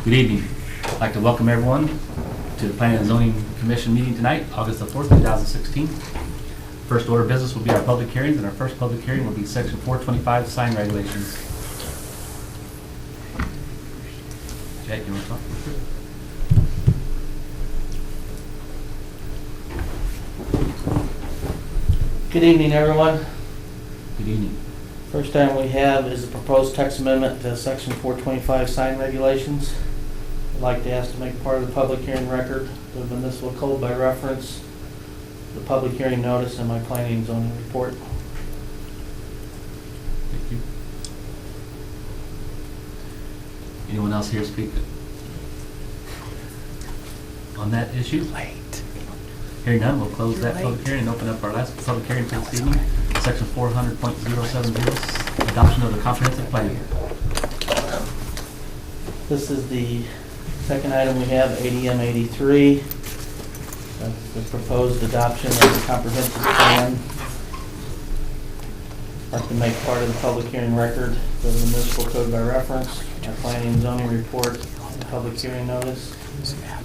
Good evening. I'd like to welcome everyone to the Planning and Zoning Commission meeting tonight, August the 4th, 2016. First order of business will be our public hearings, and our first public hearing will be Section 425 sign regulations. Jack, you want to talk? Good evening, everyone. Good evening. First item we have is the proposed text amendment to Section 425 sign regulations. I'd like to ask to make part of the public hearing record the municipal code by reference, the public hearing notice, and my planning and zoning report. Thank you. Anyone else here speak on that issue? Hearing none, we'll close that public hearing and open up our last public hearing for this evening. Section 400.070, adoption of the comprehensive plan. This is the second item we have, ADM 83. That's the proposed adoption of the comprehensive plan. I'd like to make part of the public hearing record the municipal code by reference, our planning and zoning report, the public hearing notice.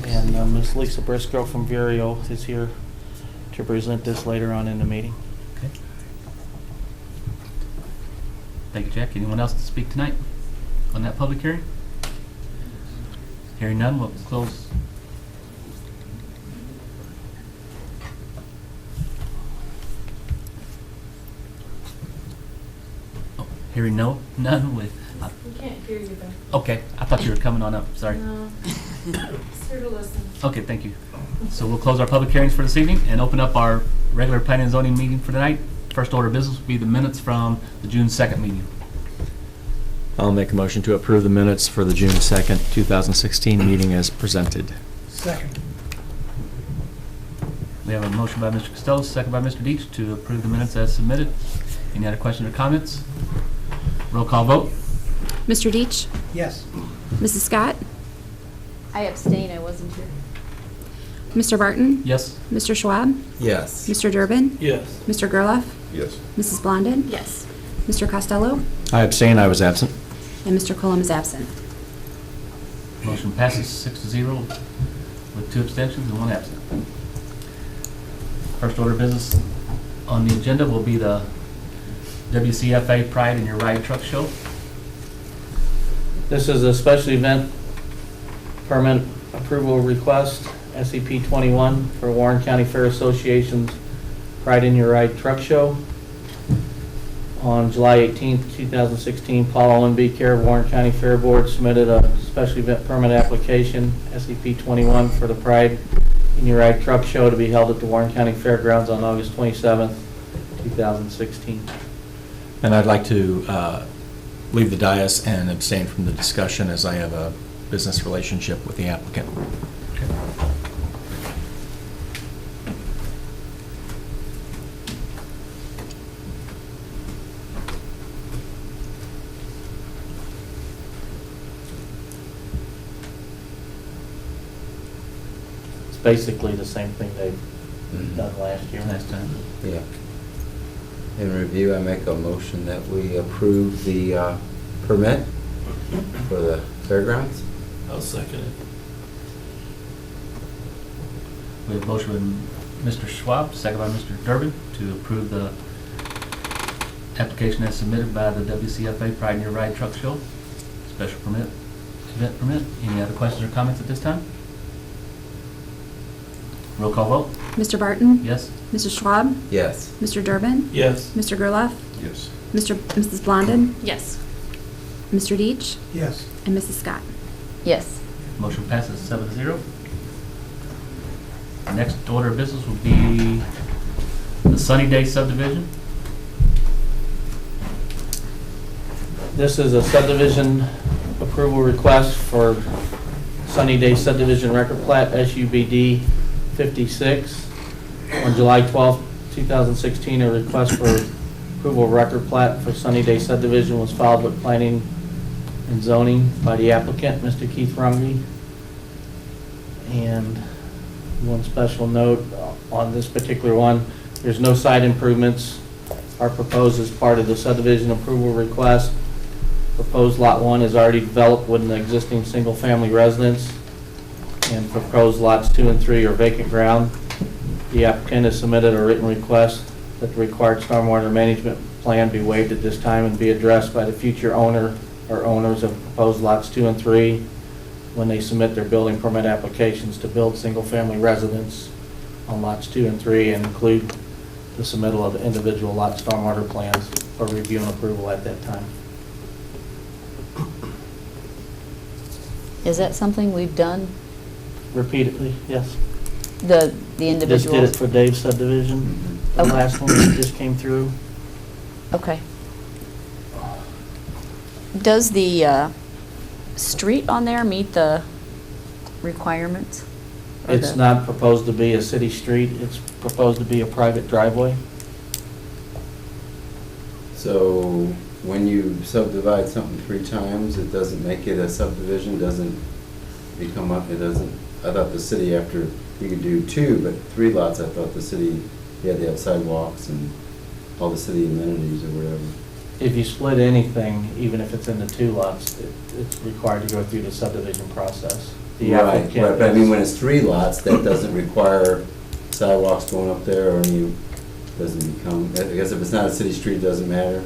And Ms. Lisa Briscoe from Vireo is here to present this later on in the meeting. Okay. Thank you, Jack. Anyone else to speak tonight on that public hearing? Hearing none, we'll close. Oh, hearing none with. We can't hear you though. Okay, I thought you were coming on up. Sorry. No. Just here to listen. Okay, thank you. So we'll close our public hearings for this evening and open up our regular planning and zoning meeting for tonight. First order of business will be the minutes from the June 2nd meeting. I'll make a motion to approve the minutes for the June 2nd, 2016 meeting as presented. Second. We have a motion by Mr. Costello, second by Mr. Deach to approve the minutes as submitted. Any other questions or comments? Roll call vote. Mr. Deach? Yes. Mrs. Scott? I abstain, I wasn't here. Mr. Barton? Yes. Mr. Schwab? Yes. Mr. Durbin? Yes. Mr. Gerloff? Yes. Mrs. Blondin? Yes. Mr. Costello? I abstain. I was absent. And Mr. Cullum is absent. Motion passes 6-0 with 2 abstentions and 1 absent. First order of business on the agenda will be the WCFA Pride in Your Ride Truck Show. This is a special event permit approval request, SCP 21 for Warren County Fair Association's Pride in Your Ride Truck Show. On July 18th, 2016, Paul Owen B. Care of Warren County Fair Board submitted a special event permit application, SCP 21, for the Pride in Your Ride Truck Show to be held at the Warren County Fairgrounds on August 27th, 2016. And I'd like to leave the dais and abstain from the discussion as I have a business relationship with the applicant. It's basically the same thing they've done last year. Last time. Yeah. In review, I make a motion that we approve the permit for the fairgrounds. I'll second it. We have a motion by Mr. Schwab, second by Mr. Durbin to approve the application as submitted by the WCFA Pride in Your Ride Truck Show. Special permit, event permit. Any other questions or comments at this time? Roll call vote. Mr. Barton? Yes. Mrs. Schwab? Yes. Mr. Durbin? Yes. Mr. Gerloff? Yes. Mrs. Blondin? Yes. Mr. Deach? Yes. And Mrs. Scott? Yes. Motion passes 7-0. Next order of business will be the Sunny Day subdivision. This is a subdivision approval request for Sunny Day subdivision record plat, SUBD 56. On July 12th, 2016, a request for approval of record plat for Sunny Day subdivision was filed with planning and zoning by the applicant, Mr. Keith Runge. And one special note on this particular one, there's no site improvements are proposed as part of the subdivision approval request. Proposed Lot 1 is already developed with an existing single-family residence, and proposed lots 2 and 3 are vacant ground. The applicant has submitted a written request that the required stormwater management plan be waived at this time and be addressed by the future owner or owners of proposed lots 2 and 3 when they submit their building permit applications to build single-family residence on lots 2 and 3, and include the submittal of individual lot stormwater plans for review and approval at that time. Is that something we've done, Repeatedly, yes. the Just individuals? did it for Dave's subdivision, the Okay. last one that just came through. Okay. Does the street on there meet the requirements? Or It's the- not proposed to be a city street, it's proposed to be a private driveway. So when you subdivide something 3 times, it doesn't make it a subdivision, doesn't become up, it doesn't, I thought the city, after you could do 2, but 3 lots, I thought the city, you had to have sidewalks and all the city amenities or whatever. If you split anything, even if it's into 2 lots, it's required to go through the subdivision process. The Right, applicant right, but I mean, is- when it's 3 lots, that doesn't require sidewalks going up there, or any, doesn't become, I guess if it's not a city street, it doesn't matter.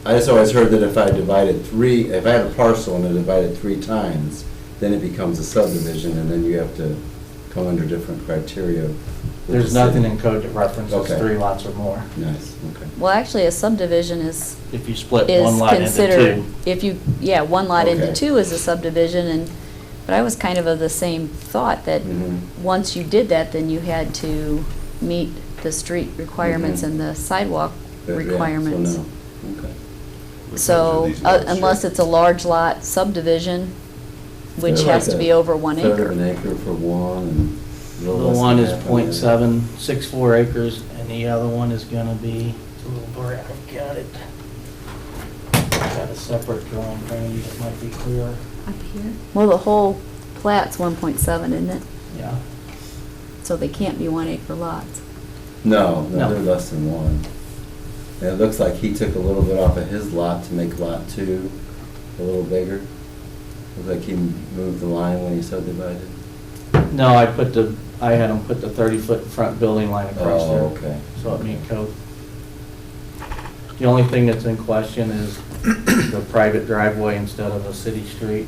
I just always heard that if I divided 3, if I had a parcel and I divided 3 times, then it becomes a subdivision, and then you have to come under different criteria. with the There's nothing city. in code that references Okay. 3 lots or more. Nice, okay. Well, actually, a subdivision is If you split is one lot into considered, 2. if you, yeah, one lot into Okay. 2 is a subdivision, and, but I was kind of the same thought that Mhm. once you did that, then you had to meet the street requirements Mhm. and the sidewalk But, yeah, so requirements. no. Okay. So, unless it's a large lot subdivision, which They're has like to a be over 1 Third of acre. an acre for one, and a The little less one than is half on the other. .764 acres, and the other one is gonna be, it's a little blurry, I've got it. Got a separate drawing, maybe that might be clearer. Up here. Well, the whole plat's 1.7, isn't it? Yeah. So they can't be 1 acre lots. No, No. no, they're less than 1. And it looks like he took a little bit off of his lot to make lot 2 a little bigger. Looks like he moved the line when he subdivided. No, I had them put the 30-foot front building line across there. Oh, okay. So it meet code. The only thing that's in question is the private driveway instead of a city street.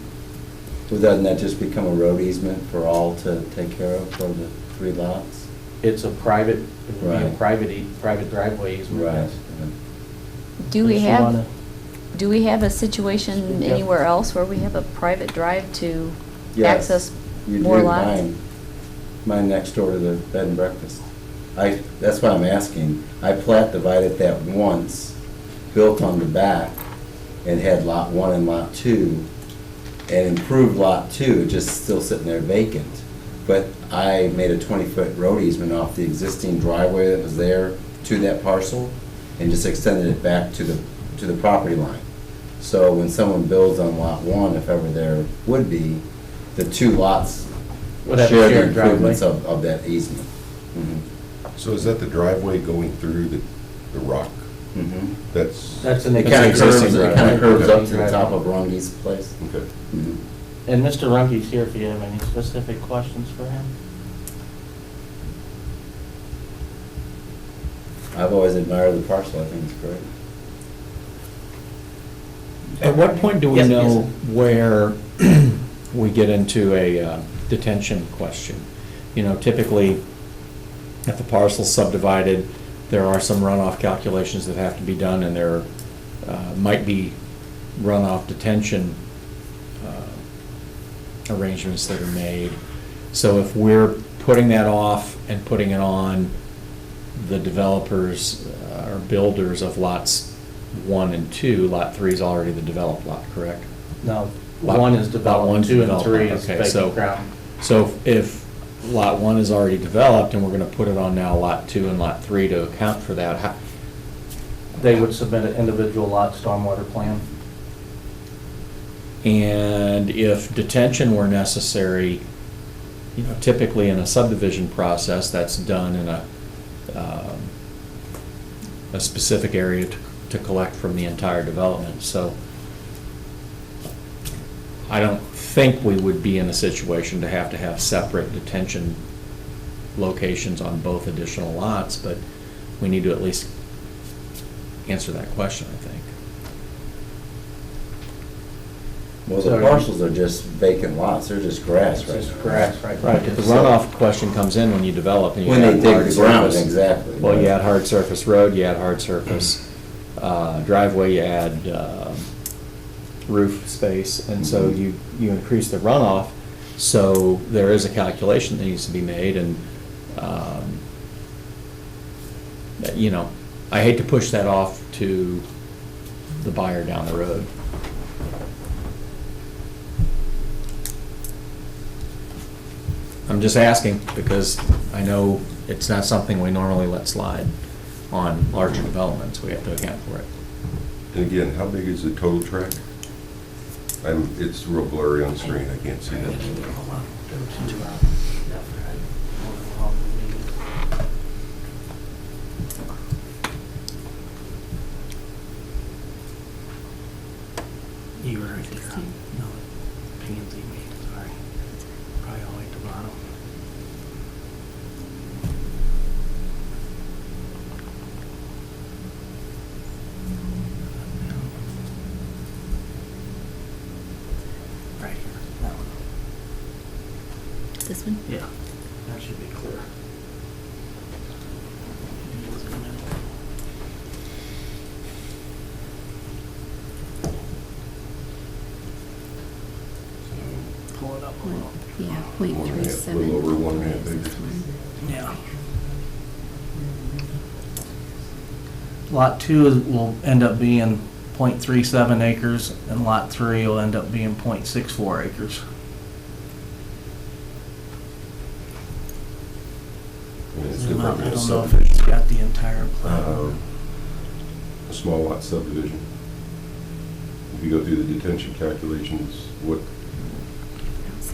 Well, doesn't that just become a road easement for all to take care of for the 3 lots? It's a private, it would be a Right. private driveway easement. Right. yes. Do we If you have, wanna- do we have a situation Yeah. anywhere else where we have a private drive to Yes, access you more do, lots? Mine next door to the bed and breakfast. That's why I'm asking. I plat divided that once, built on the back, and had lot 1 and lot 2, and improved lot 2, just still sitting there vacant. But I made a 20-foot road easement off the existing driveway that was there to that parcel, and just extended it back to the property line. So when someone builds on lot 1, if ever there would be, the 2 lots Would have a share the shared driveway. improvements of that easement. Mhm. So is that the driveway going through the rock? Mhm. That's, That's an It kind of curves, existing it kind of curves up to the driveway. top of Rongi's place. okay. Mhm. And Mr. Runke's here if you have any specific questions for him. I've always admired the parcel, I think it's great. At what point do we Yes, know yes. where we get into a detention question? You know, typically, if the parcel's subdivided, there are some runoff calculations that have to be done, and there might be runoff detention arrangements that are made. So if we're putting that off and putting it on the developers or builders of lots 1 and 2, lot 3 is already the developed lot, correct? No, Lot- 1 is lot developed, one's 2 and developed. 3 is Okay, so- vacant ground. So if lot 1 is already developed and we're gonna put it on now lot 2 and lot 3 to account for that, how, They would submit an individual lot stormwater plan. and if detention were necessary, you know, typically in a subdivision process, that's done in a specific area to collect from the entire development. So I don't think we would be in a situation to have separate detention locations on both additional lots, but we need to at least answer that question, I think. Well, the parcels are just vacant lots, they're just grass right It's now. just grass right Right, but the runoff question comes in when you develop and you When add they dig hard the ground, surface. exactly. Well, you add hard surface road, you add hard surface driveway, you add roof space, and so you increase the runoff. So there is a calculation that needs to be made, and, you know, I hate to push that off to the buyer down the road. I'm just asking, because I know it's not something we normally let slide on larger developments. We have to account for it. And again, how big is the total tract? It's real blurry on the screen, I can't see that. You were right there. No, P&Z meeting, sorry. Probably all the way at the bottom. Right here, that one. This one? Yeah, that should be clear. Pull it up a little. Yeah, A little over 1.5 acres. Yeah. Lot 2 will end up being .37 acres, and Lot 3 will end up being .64 acres. And it's Zoom out. different I than a don't know if subdivision. it's got the entire plat. A small lot subdivision. If you go through the detention calculations, what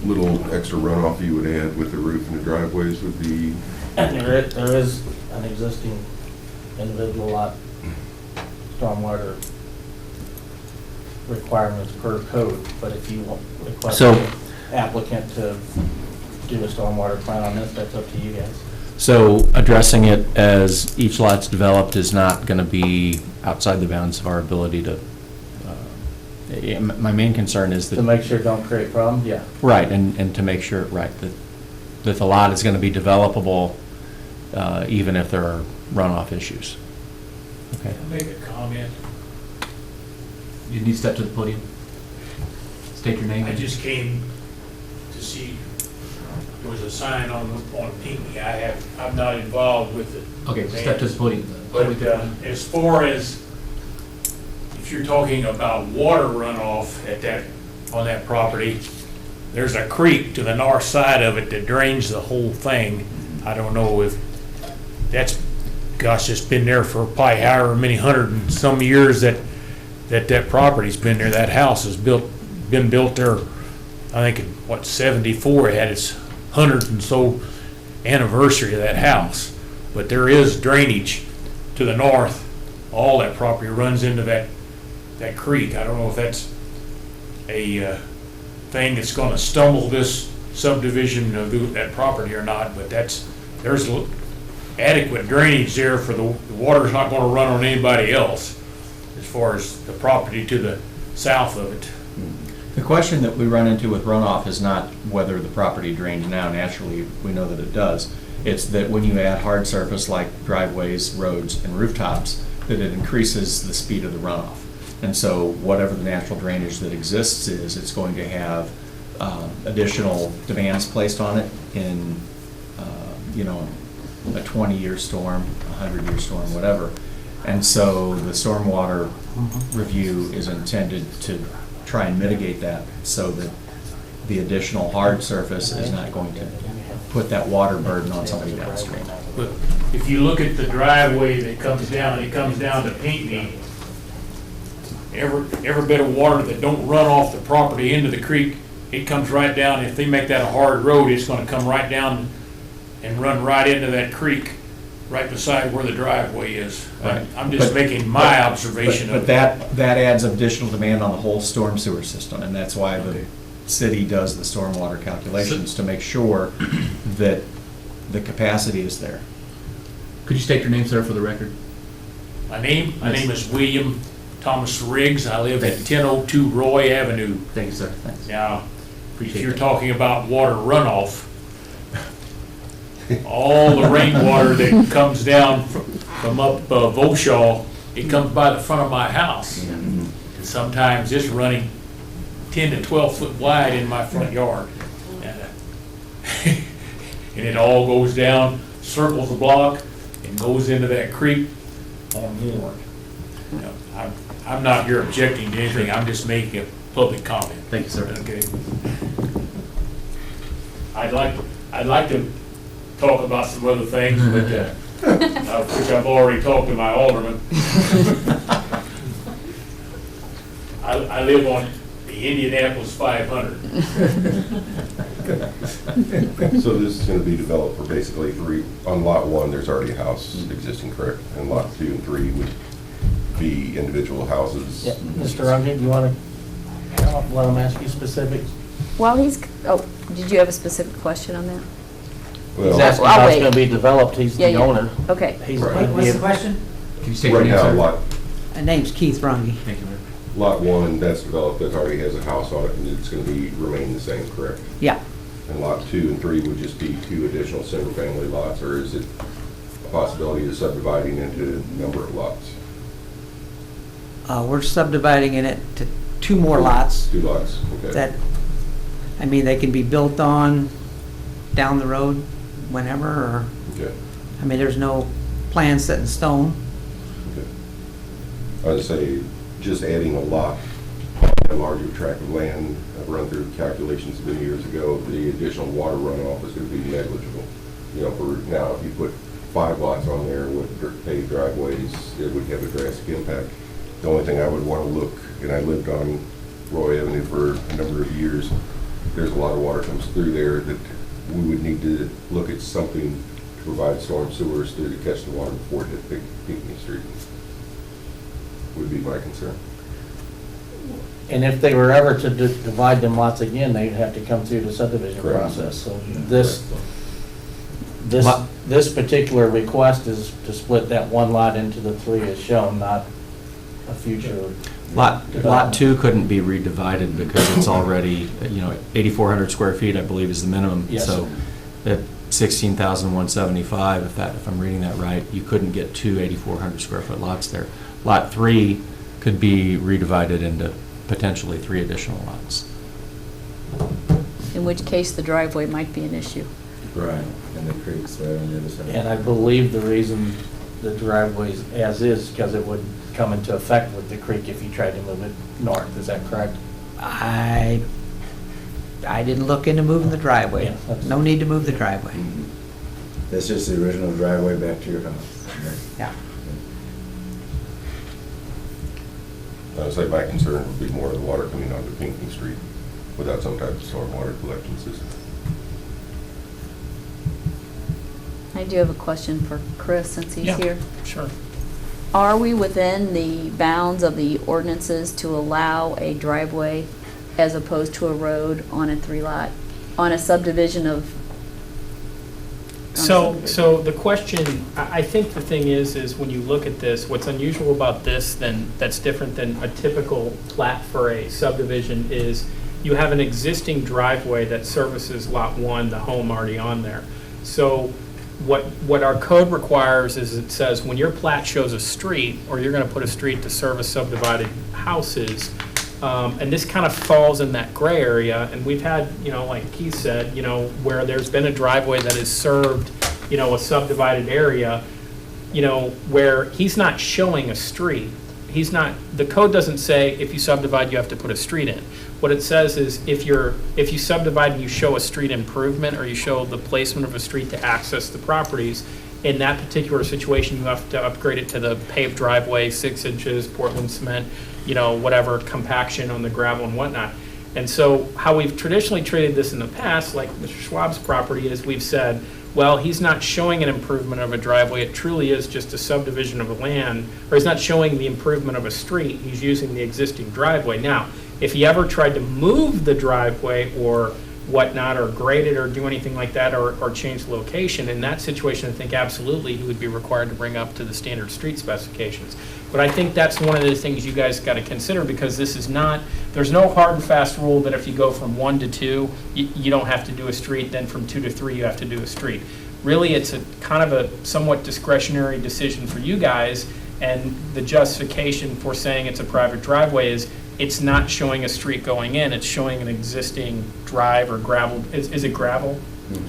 little extra runoff you would add with the roof and the driveways would be, And there is an existing individual lot stormwater requirements per code, but if you want request So- the applicant to do a stormwater plan on this, that's up to you guys. So addressing it as each lot's developed is not going to be outside the bounds of our ability to, my main concern is To that, make sure don't create problems, yeah. right, and to make sure, right, that the lot is going to be developable even if there are runoff issues. Okay. Make a comment. You need to step to the podium. State your name. I just came to see, there was a sign on Pinckney. I'm not involved with it. Okay, step to the podium. But as far as, if you're talking about water runoff on that property, there's a creek to the north side of it that drains the whole thing. I don't know if that's, gosh, it's been there for probably however many hundred and some years that property's been there. That house has been built there, I think in, 74, it had its 100 and so anniversary of that house. But there is drainage to the north. All that property runs into that creek. I don't know if that's a thing that's gonna stumble this subdivision of that property or not, but there's adequate drainage there for the water's not gonna run on anybody else as far as the property to the south of it. The question that we run into with runoff is not whether the property drains now. Naturally, we know that it does. It's that when you add hard surface like driveways, roads, and rooftops, that it increases the speed of the runoff. And so whatever the natural drainage that exists is, it's going to have additional demands placed on it in, a 20-year storm, a 100-year storm, whatever. And so the stormwater review is intended to try and mitigate that so that the additional hard surface is not going to put that water burden on somebody downstream. But if you look at the driveway that comes down, it comes down to Pinckney. Every bit of water that don't run off the property into the creek, it comes right down. If they make that a hard road, it's gonna come right down and run right into that creek, right beside where the driveway is. Right. I'm just making my observation But of it. that adds additional demand on the whole storm sewer system, and that's why Okay. city does the stormwater calculations to make sure that the capacity is there. Could you state your name, sir, for the record? My name is William Thomas Riggs. I live at 1002 Roy Avenue. Thank you, sir. Thanks. Now, if Appreciate you're that. talking about water runoff, all the rainwater that comes down from up Voshaw, it comes by the front of my house. And sometimes it's running 10 to 12 foot wide in my front yard. And it all goes down, circles the block, and goes into that creek on Warren. Now, I'm not here objecting to anything, I'm just making a public comment. Thank you, sir. Okay. I'd like to talk about some other things, but, which I've already talked to my alderman. I live on the Indianapolis 500. So this is gonna be developed for basically three, on lot one, there's already a house existing, correct? And lot 2 and 3 would be individual houses. Yeah, Mr. Rungy, you want to let him ask you specifics? While he's, did you have a specific question on that? He's Well, asking I'll how it's wait. going to be developed, he's Yeah, the yeah. owner. Okay. He's Right. going to What's be, the question? Can you state your right name, now, sir? My name's Keith Rungy. Thank you, ma'am. lot 1, that's developed, that already has a house on it, and it's gonna be, remain the same, correct? Yeah. And lot 2 and 3 would just be 2 additional single-family lots, or is it a possibility of subdividing into a number of lots? We're subdividing it to 2 more lots 2 lots, okay. that, I mean, they can be built on down the road whenever, or, Okay, I mean, there's no plan set in stone. okay. I would say, just adding a lot, a larger tract of land, I've run through calculations many years ago, the additional water runoff is gonna be negligible. You know, for now, if you put 5 lots on there with paved driveways, it would have a drastic impact. The only thing I would wanna look, and I lived on Roy Avenue for a number of years, there's a lot of water comes through there that we would need to look at something to provide storm sewers to catch the water before it hit Pinckney Street. Would be my concern. and if they were ever to divide them lots again, they'd have to come through the subdivision Correct. process. So Yeah, this, correct. this particular request is to split that one lot into the 3 as shown, not a future. Lot 2 couldn't be redivided because it's already, 8,400 square feet, I believe, is the minimum. Yes. So at 16,175, if I'm reading that right, you couldn't get 2 8,400 square foot lots there. Lot 3 could be redivided into potentially 3 additional lots. In which case the driveway might be an issue. Right, and the creek's right on the other side. And I believe the reason the driveway's as is, because it would come into effect with the creek if you tried to move it north, is that correct? I didn't look into moving the driveway. Yeah, that's- No need to move the driveway. That's just the original driveway back to your house. Yeah. I would say my concern would be more of the water coming onto Pinckney Street without some type of stormwater collection system. I do have a question for Chris, since he's Yeah. here. Sure. Are we within the bounds of the ordinances to allow a driveway as opposed to a road on a 3-lot, on a subdivision of? So the question, I think the thing is when you look at this, what's unusual about this that's different than a typical plat for a subdivision is you have an existing driveway that services lot 1, the home already on there. So what our code requires is it says when your plat shows a street, or you're gonna put a street to service subdivided houses, and this kind of falls in that gray area, and we've had, like Keith said, where there's been a driveway that has served, a subdivided area, where he's not showing a street. The code doesn't say if you subdivide, you have to put a street in. What it says is if you subdivide and you show a street improvement, or you show the placement of a street to access the properties, in that particular situation, you have to upgrade it to the paved driveway, 6 inches, Portland cement, whatever, compaction on the gravel and whatnot. And so how we've traditionally treated this in the past, like Mr. Schwab's property, is we've said, well, he's not showing an improvement of a driveway, it truly is just a subdivision of a land, or he's not showing the improvement of a street, he's using the existing driveway. Now, If he ever tried to move the driveway or whatnot, or grade it, or do anything like that, or change the location, in that situation, I think absolutely he would be required to bring up to the standard street specifications. But I think that's one of the things you guys got to consider, because this is not, there's no hard and fast rule that if you go from 1 to 2, you don't have to do a street, then from 2 to 3, you have to do a street. Really, it's a kind of a somewhat discretionary decision for you guys, and the justification for saying it's a private driveway is it's not showing a street going in, it's showing an existing drive or gravel, is it gravel?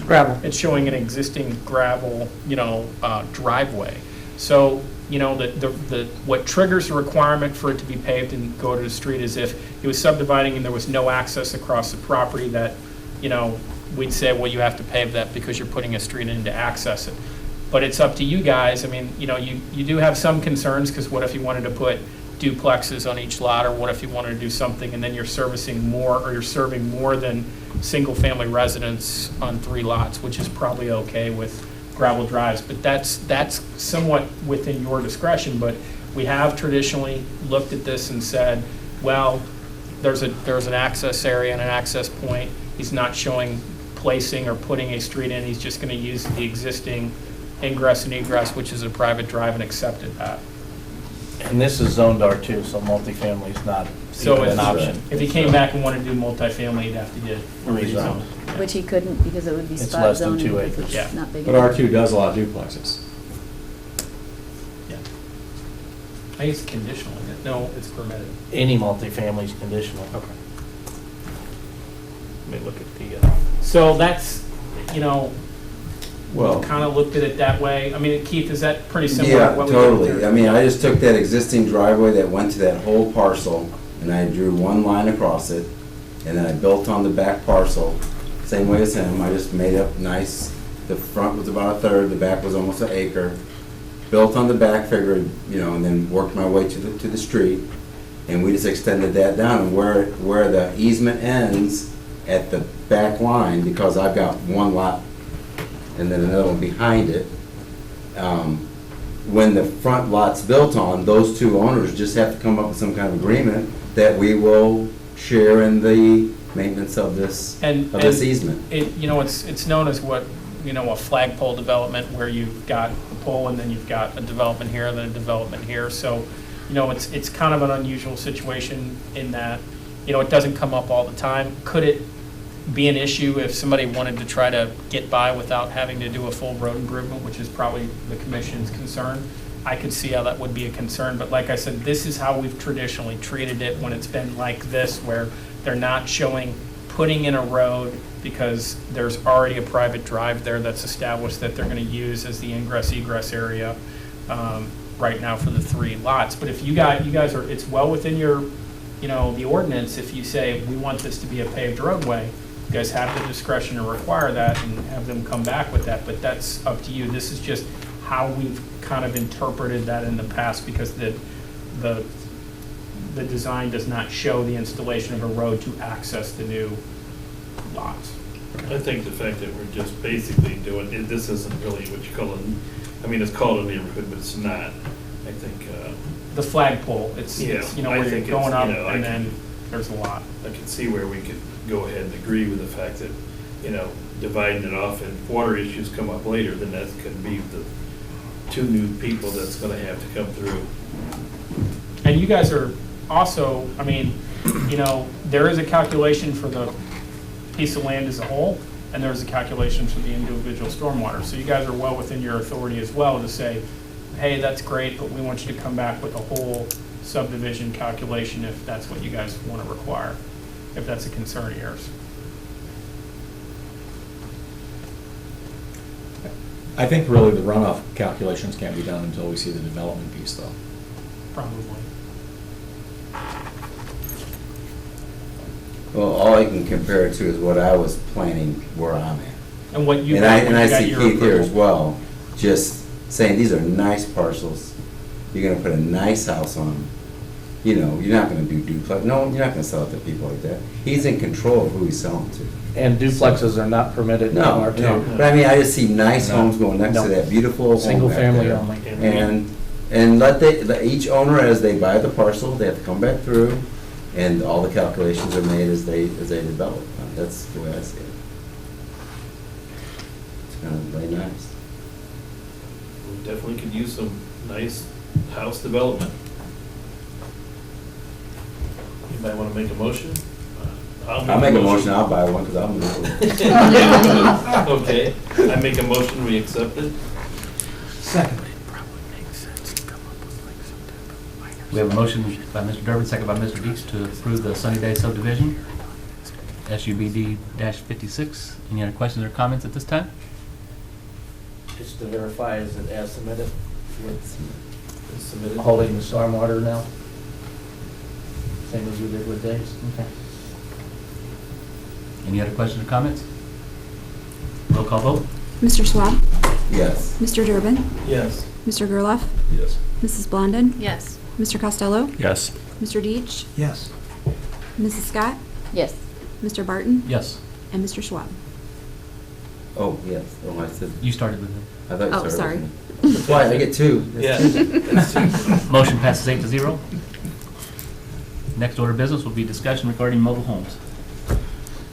Gravel. It's showing an existing gravel, driveway. So, what triggers the requirement for it to be paved and go to the street is if it was subdividing and there was no access across the property that, we'd say, well, you have to pave that because you're putting a street in to access it. But it's up to you guys. I mean, you do have some concerns, because what if you wanted to put duplexes on each lot, or what if you wanted to do something and then you're servicing more, or you're serving more than single-family residents on 3 lots, which is probably okay with gravel drives, but that's somewhat within your discretion. But we have traditionally looked at this and said, well, there's an access area and an access point. He's not showing placing or putting a street in. He's just going to use the existing ingress and egress, which is a private drive, and accepted that. And this is zoned R2, so multifamily is not So even an option. if he came back and wanted to do multifamily, he'd have to get rezoned. Which he couldn't, because it would be It's spot less than zoning, 2 because acres. Yeah. it's not big But enough. R2 does allow duplexes. Yeah. I think it's conditional, isn't it? No, it's permitted. Any multifamily is conditional. Okay. Let me look at the, so that's, Well, kind of looked at it that way. I mean, Keith, is that pretty similar to yeah, what we did totally. there? I mean, I just took that existing driveway that went to that whole parcel, and I drew one line across it, and then I built on the back parcel, same way as him. I just made up nice. The front was about 1/3, the back was almost 1 acre. Built on the back, figured, and then worked my way to the street, and we just extended that down. And where the easement ends at the back line, because I've got one lot and then another one behind it. When the front lot's built on, those 2 owners just have to come up with some kind of agreement that we will share in the maintenance of this easement. It's known as what, a flagpole development, where you've got a pole and then you've got a development here and then a development here. So, it's kind of an unusual situation in that, it doesn't come up all the time. Could it be an issue if somebody wanted to try to get by without having to do a full road improvement, which is probably the commission's concern? I could see how that would be a concern, but like I said, this is how we've traditionally treated it when it's been like this, where they're not showing putting in a road because there's already a private drive there that's established that they're going to use as the ingress egress area right now for the 3 lots. But if you guys are, it's well within your, the ordinance. If you say we want this to be a paved roadway, you guys have the discretion to require that and have them come back with that, but that's up to you. This is just how we've kind of interpreted that in the past, because the design does not show the installation of a road to access the new lots. I think the fact that we're just basically doing, this isn't really what you call it's called a neighborhood, but it's not. I think. The flagpole, it's where you're going up and then there's a lot. I can see where we could go ahead and agree with the fact that, dividing it off and if water issues come up later, then that's going to be the 2 new people that's going to have to come through. And you guys are also, there is a calculation for the piece of land as a whole, and there's a calculation for the individual stormwater. So you guys are well within your authority as well to say, hey, that's great, but we want you to come back with a whole subdivision calculation if that's what you guys want to require, if that's a concern of yours. I think really the runoff calculations can't be done until we see the development piece, though. Probably. Well, all I can compare it to is what I was planning where I'm at. And what you And got I when you got see your Keith here as approval. well, just saying, these are nice parcels. You're gonna put a nice house on them. You're not gonna do duplex, no, you're not gonna sell it to people like that. He's in control of who he's selling to. And duplexes are not permitted in No, R2. no, but I just see nice No. homes going next to No. that beautiful home Single back family there. only. And let each owner, as they buy the parcel, they have to come back through And all the calculations are made as they develop. That's the way I see it. It's gonna be really nice. We definitely could use some nice house development. Anybody want to make a motion? I'll make a motion, I'll buy one, because I'll move it. Okay, I make a motion, we accept it. Second. We have a motion by Mr. Durbin, second by Mr. Dees to approve the Sunny Day subdivision, SUBD-56. Any other questions or comments at this time? Just to verify, is it as submitted? With It's submitted. holding the stormwater now? Same as we did with Dave's? Okay. Any other questions or comments? Roll call vote. Mr. Schwab? Yes. Mr. Durbin? Yes. Mr. Gerloff? Yes. Mrs. Blondin? Yes. Mr. Costello? Yes. Mr. Deitch? Yes. Mrs. Scott? Yes. Mr. Barton? Yes. And Mr. Schwab? Oh, yes. Oh, I said, You started with I thought you Oh, started. sorry. with me. That's why I get two. Yeah. it. Motion passes 8-0. Next order of business will be discussion regarding mobile homes.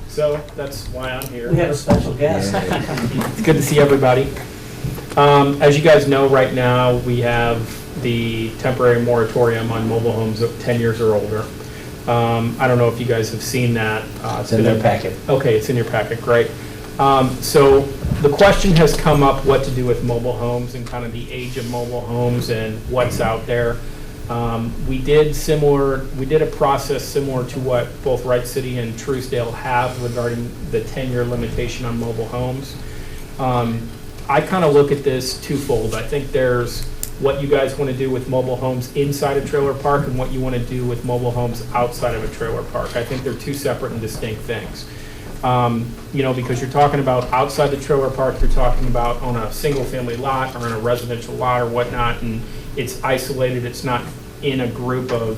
So that's why I'm here. We have a special guest. Yeah. It's good to see everybody. As you guys know, right now, we have the temporary moratorium on mobile homes of 10 years or older. I don't know if you guys have seen that. It's in their packet. Okay, it's in your packet, great. So the question has come up what to do with mobile homes and kind of the age of mobile homes and what's out there. We did a process similar to what both Wright City and Truesdale have regarding the 10-year limitation on mobile homes. I kind of look at this twofold. I think there's what you guys want to do with mobile homes inside a trailer park and what you want to do with mobile homes outside of a trailer park. I think they're two separate and distinct things. Because you're talking about outside the trailer park, you're talking about on a single-family lot or in a residential lot or whatnot, and it's isolated, it's not in a group of,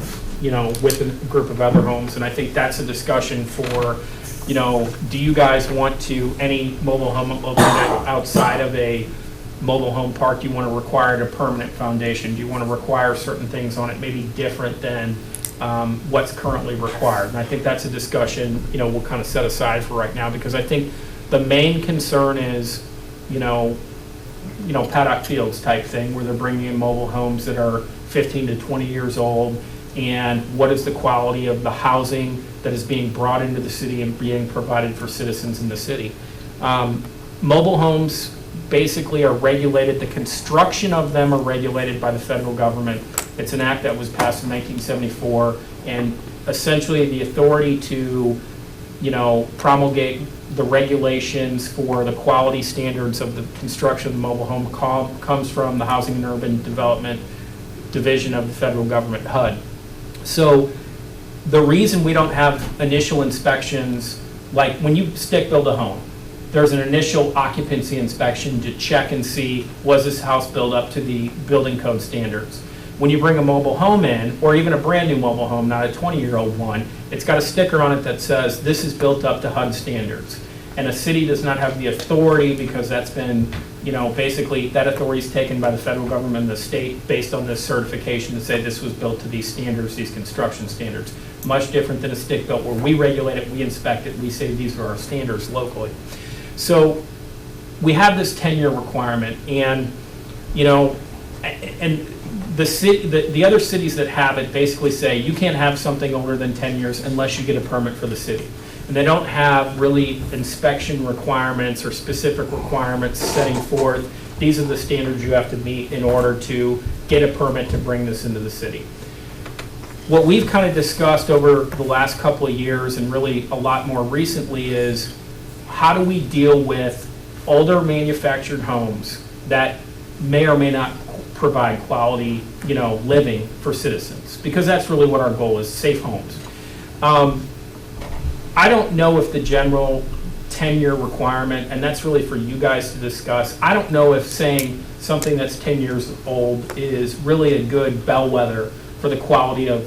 with a group of other homes. And I think that's a discussion for, do you guys want to, any mobile home located outside of a mobile home park, do you want to require a permanent foundation? Do you want to require certain things on it, maybe different than what's currently required? And I think that's a discussion, we'll kind of set aside for right now, because I think the main concern is, paddock fields type thing, where they're bringing in mobile homes that are 15 to 20 years old, and what is the quality of the housing that is being brought into the city and being provided for citizens in the city. Mobile homes basically are regulated, the construction of them are regulated by the federal government. It's an act that was passed in 1974, and essentially the authority to, promulgate the regulations for the quality standards of the construction of the mobile home comes from the Housing and Urban Development Division of the federal government, HUD. So the reason we don't have initial inspections, like when you stick build a home, there's an initial occupancy inspection to check and see, was this house built up to the building code standards? When you bring a mobile home in, or even a brand new mobile home, not a 20-year-old one, it's got a sticker on it that says this is built up to HUD standards. And a city does not have the authority, because that's been, basically that authority is taken by the federal government and the state based on this certification to say this was built to these standards, these construction standards. Much different than a stick built where we regulate it, we inspect it, we say these are our standards locally. So we have this 10-year requirement, and the other cities that have it basically say you can't have something older than 10 years unless you get a permit for the city. And they don't have really inspection requirements or specific requirements setting forth, these are the standards you have to meet in order to get a permit to bring this into the city. What we've kind of discussed over the last couple of years, and really a lot more recently, is how do we deal with older manufactured homes that may or may not provide quality, living for citizens? Because that's really what our goal is, safe homes. I don't know if the general 10-year requirement, and that's really for you guys to discuss, I don't know if saying something that's 10 years old is really a good bellwether for the quality of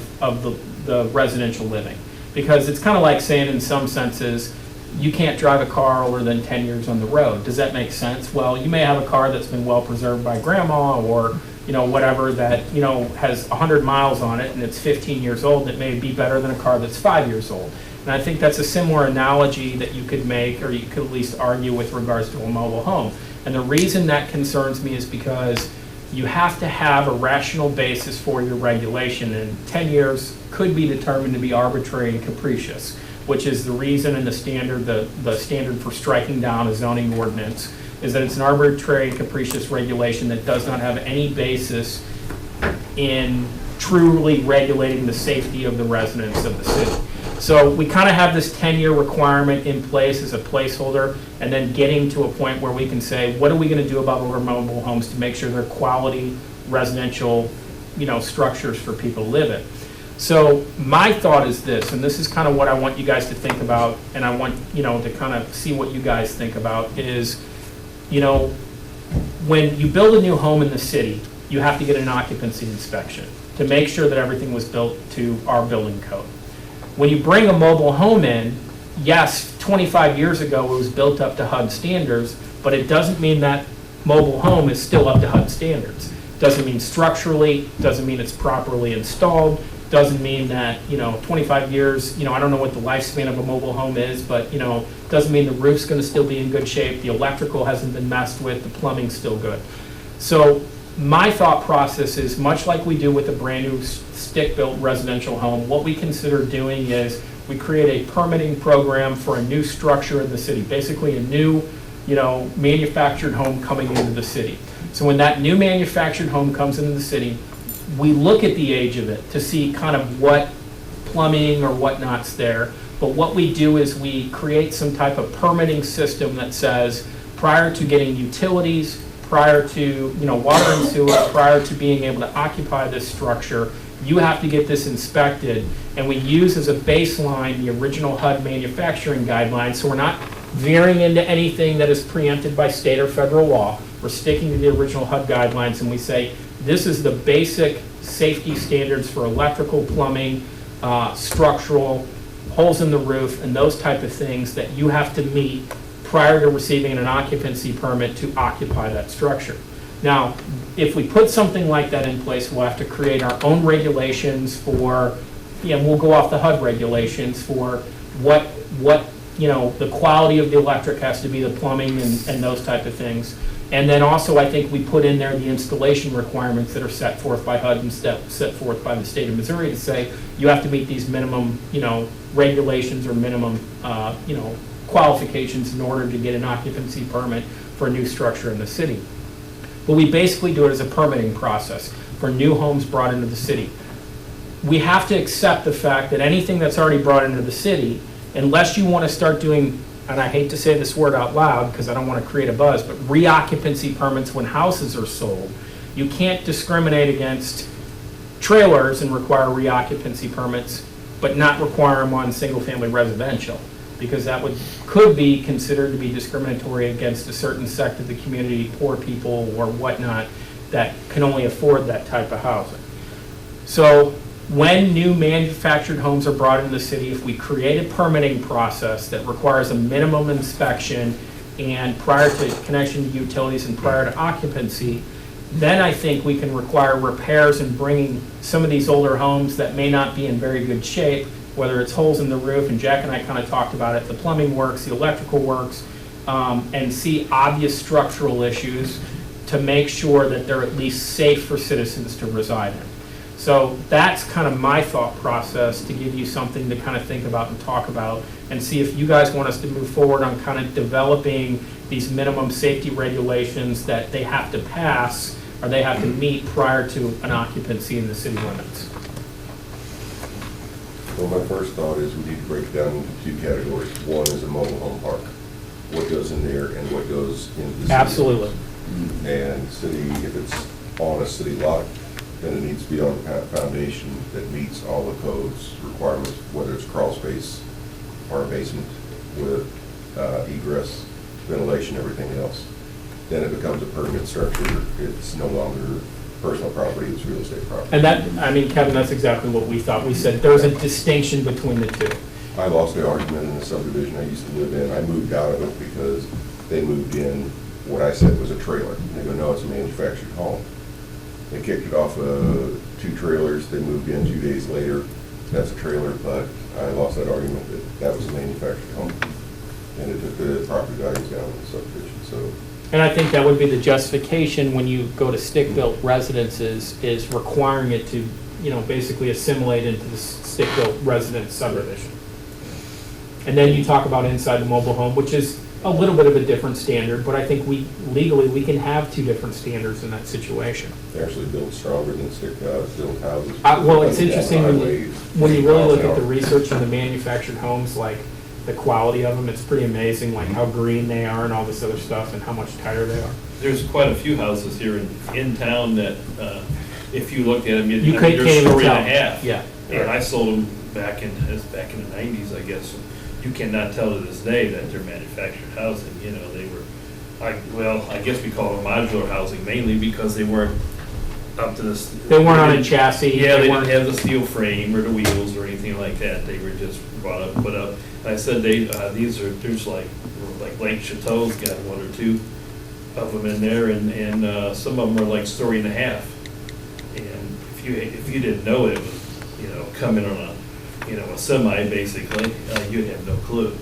the residential living. Because it's kind of like saying in some senses, you can't drive a car older than 10 years on the road. Does that make sense? Well, you may have a car that's been well preserved by grandma, or whatever that, has 100 miles on it and it's 15 years old, it may be better than a car that's 5 years old. And I think that's a similar analogy that you could make, or you could at least argue with regards to a mobile home. And the reason that concerns me is because you have to have a rational basis for your regulation, and 10 years could be determined to be arbitrary and capricious, which is the reason in the standard, the standard for striking down a zoning ordinance, is that it's an arbitrary and capricious regulation that does not have any basis in truly regulating the safety of the residents of the city. So we kind of have this 10-year requirement in place as a placeholder, and then getting to a point where we can say, what are we going to do about our mobile homes to make sure they're quality residential, structures for people to live in. So my thought is this, and this is kind of what I want you guys to think about, and I want, to kind of see what you guys think about, is, when you build a new home in the city, you have to get an occupancy inspection to make sure that everything was built to our building code. When you bring a mobile home in, yes, 25 years ago it was built up to HUD standards, but it doesn't mean that mobile home is still up to HUD standards. Doesn't mean structurally, doesn't mean it's properly installed, doesn't mean that, 25 years, I don't know what the lifespan of a mobile home is, but, doesn't mean the roof's gonna still be in good shape, the electrical hasn't been messed with, the plumbing's still good. So my thought process is, much like we do with a brand new stick-built residential home, what we consider doing is we create a permitting program for a new structure in the city, basically a new, manufactured home coming into the city. So when that new manufactured home comes into the city, we look at the age of it to see kind of what plumbing or whatnot's there. But what we do is we create some type of permitting system that says, prior to getting utilities, prior to, water and sewer, prior to being able to occupy this structure, you have to get this inspected. And we use as a baseline the original HUD manufacturing guidelines, so we're not veering into anything that is preempted by state or federal law. We're sticking to the original HUD guidelines, and we say, this is the basic safety standards for electrical, plumbing, structural, holes in the roof, and those type of things that you have to meet prior to receiving an occupancy permit to occupy that structure. Now, if we put something like that in place, we'll have to create our own regulations for, we'll go off the HUD regulations for what the quality of the electric has to be, the plumbing and those type of things. And then also, I think we put in there the installation requirements that are set forth by HUD and set forth by the state of Missouri to say, you have to meet these minimum, regulations or minimum, qualifications in order to get an occupancy permit for a new structure in the city. But we basically do it as a permitting process for new homes brought into the city. We have to accept the fact that anything that's already brought into the city, unless you want to start doing, and I hate to say this word out loud because I don't want to create a buzz, but reoccupancy permits when houses are sold, you can't discriminate against trailers and require reoccupancy permits, but not require them on single-family residential, because that could be considered to be discriminatory against a certain sect of the community, poor people or whatnot, that can only afford that type of housing. So when new manufactured homes are brought into the city, if we create a permitting process that requires a minimum inspection and prior to connection to utilities and prior to occupancy, then I think we can require repairs and bringing some of these older homes that may not be in very good shape, whether it's holes in the roof, and Jack and I kind of talked about it, the plumbing works, the electrical works, and see obvious structural issues to make sure that they're at least safe for citizens to reside in. So that's kind of my thought process, to give you something to kind of think about and talk about, and see if you guys want us to move forward on kind of developing these minimum safety regulations that they have to pass or they have to meet prior to an occupancy in the city limits. Well, my first thought is we need to break it down into two categories. One is a mobile home park, what goes in there and what goes into the city. Absolutely. And city, if it's on a city lot, then it needs to be on a foundation that meets all the codes requirements, whether it's crawl space or a basement with egress, ventilation, everything else. Then it becomes a permanent structure. It's no longer personal property, it's real estate property. And that, I mean, Kevin, that's exactly what we thought. We said there's a distinction between the two. I lost the argument in the subdivision I used to live in. I moved out of it because they moved in what I said was a trailer. And they go, no, it's a manufactured home. They kicked it off 2 trailers, they moved in 2 days later. That's a trailer, but I lost that argument that that was a manufactured home. And it took the property values down in the subdivision, so. And I think that would be the justification when you go to stick-built residences, is requiring it to, basically assimilate into the stick-built residence subdivision. And then you talk about inside the mobile home, which is a little bit of a different standard, but I think legally, we can have 2 different standards in that situation. They're actually built stronger than stick-built houses. Well, it's interesting when you really look at the research. research in the manufactured homes, like the quality of them, it's pretty amazing, like how green they are and all this other stuff and how much tighter they are. There's quite a few houses here in town that, if you looked at them, You you're can't a even story and a tell. half. Yeah. And I sold them back in the 90s, I guess. You cannot tell to this day that they're manufactured housing, they were, I guess we call them modular housing mainly because they weren't up to this. They weren't on a chassis. Yeah, they didn't weren't- have the steel frame or the wheels or anything like that. They were just brought up, put up. I said there's like Lake Chateau's got 1 or 2 of them in there, and some of them are like story and a half. And if you didn't know it was, coming on a semi basically, you'd have no clue.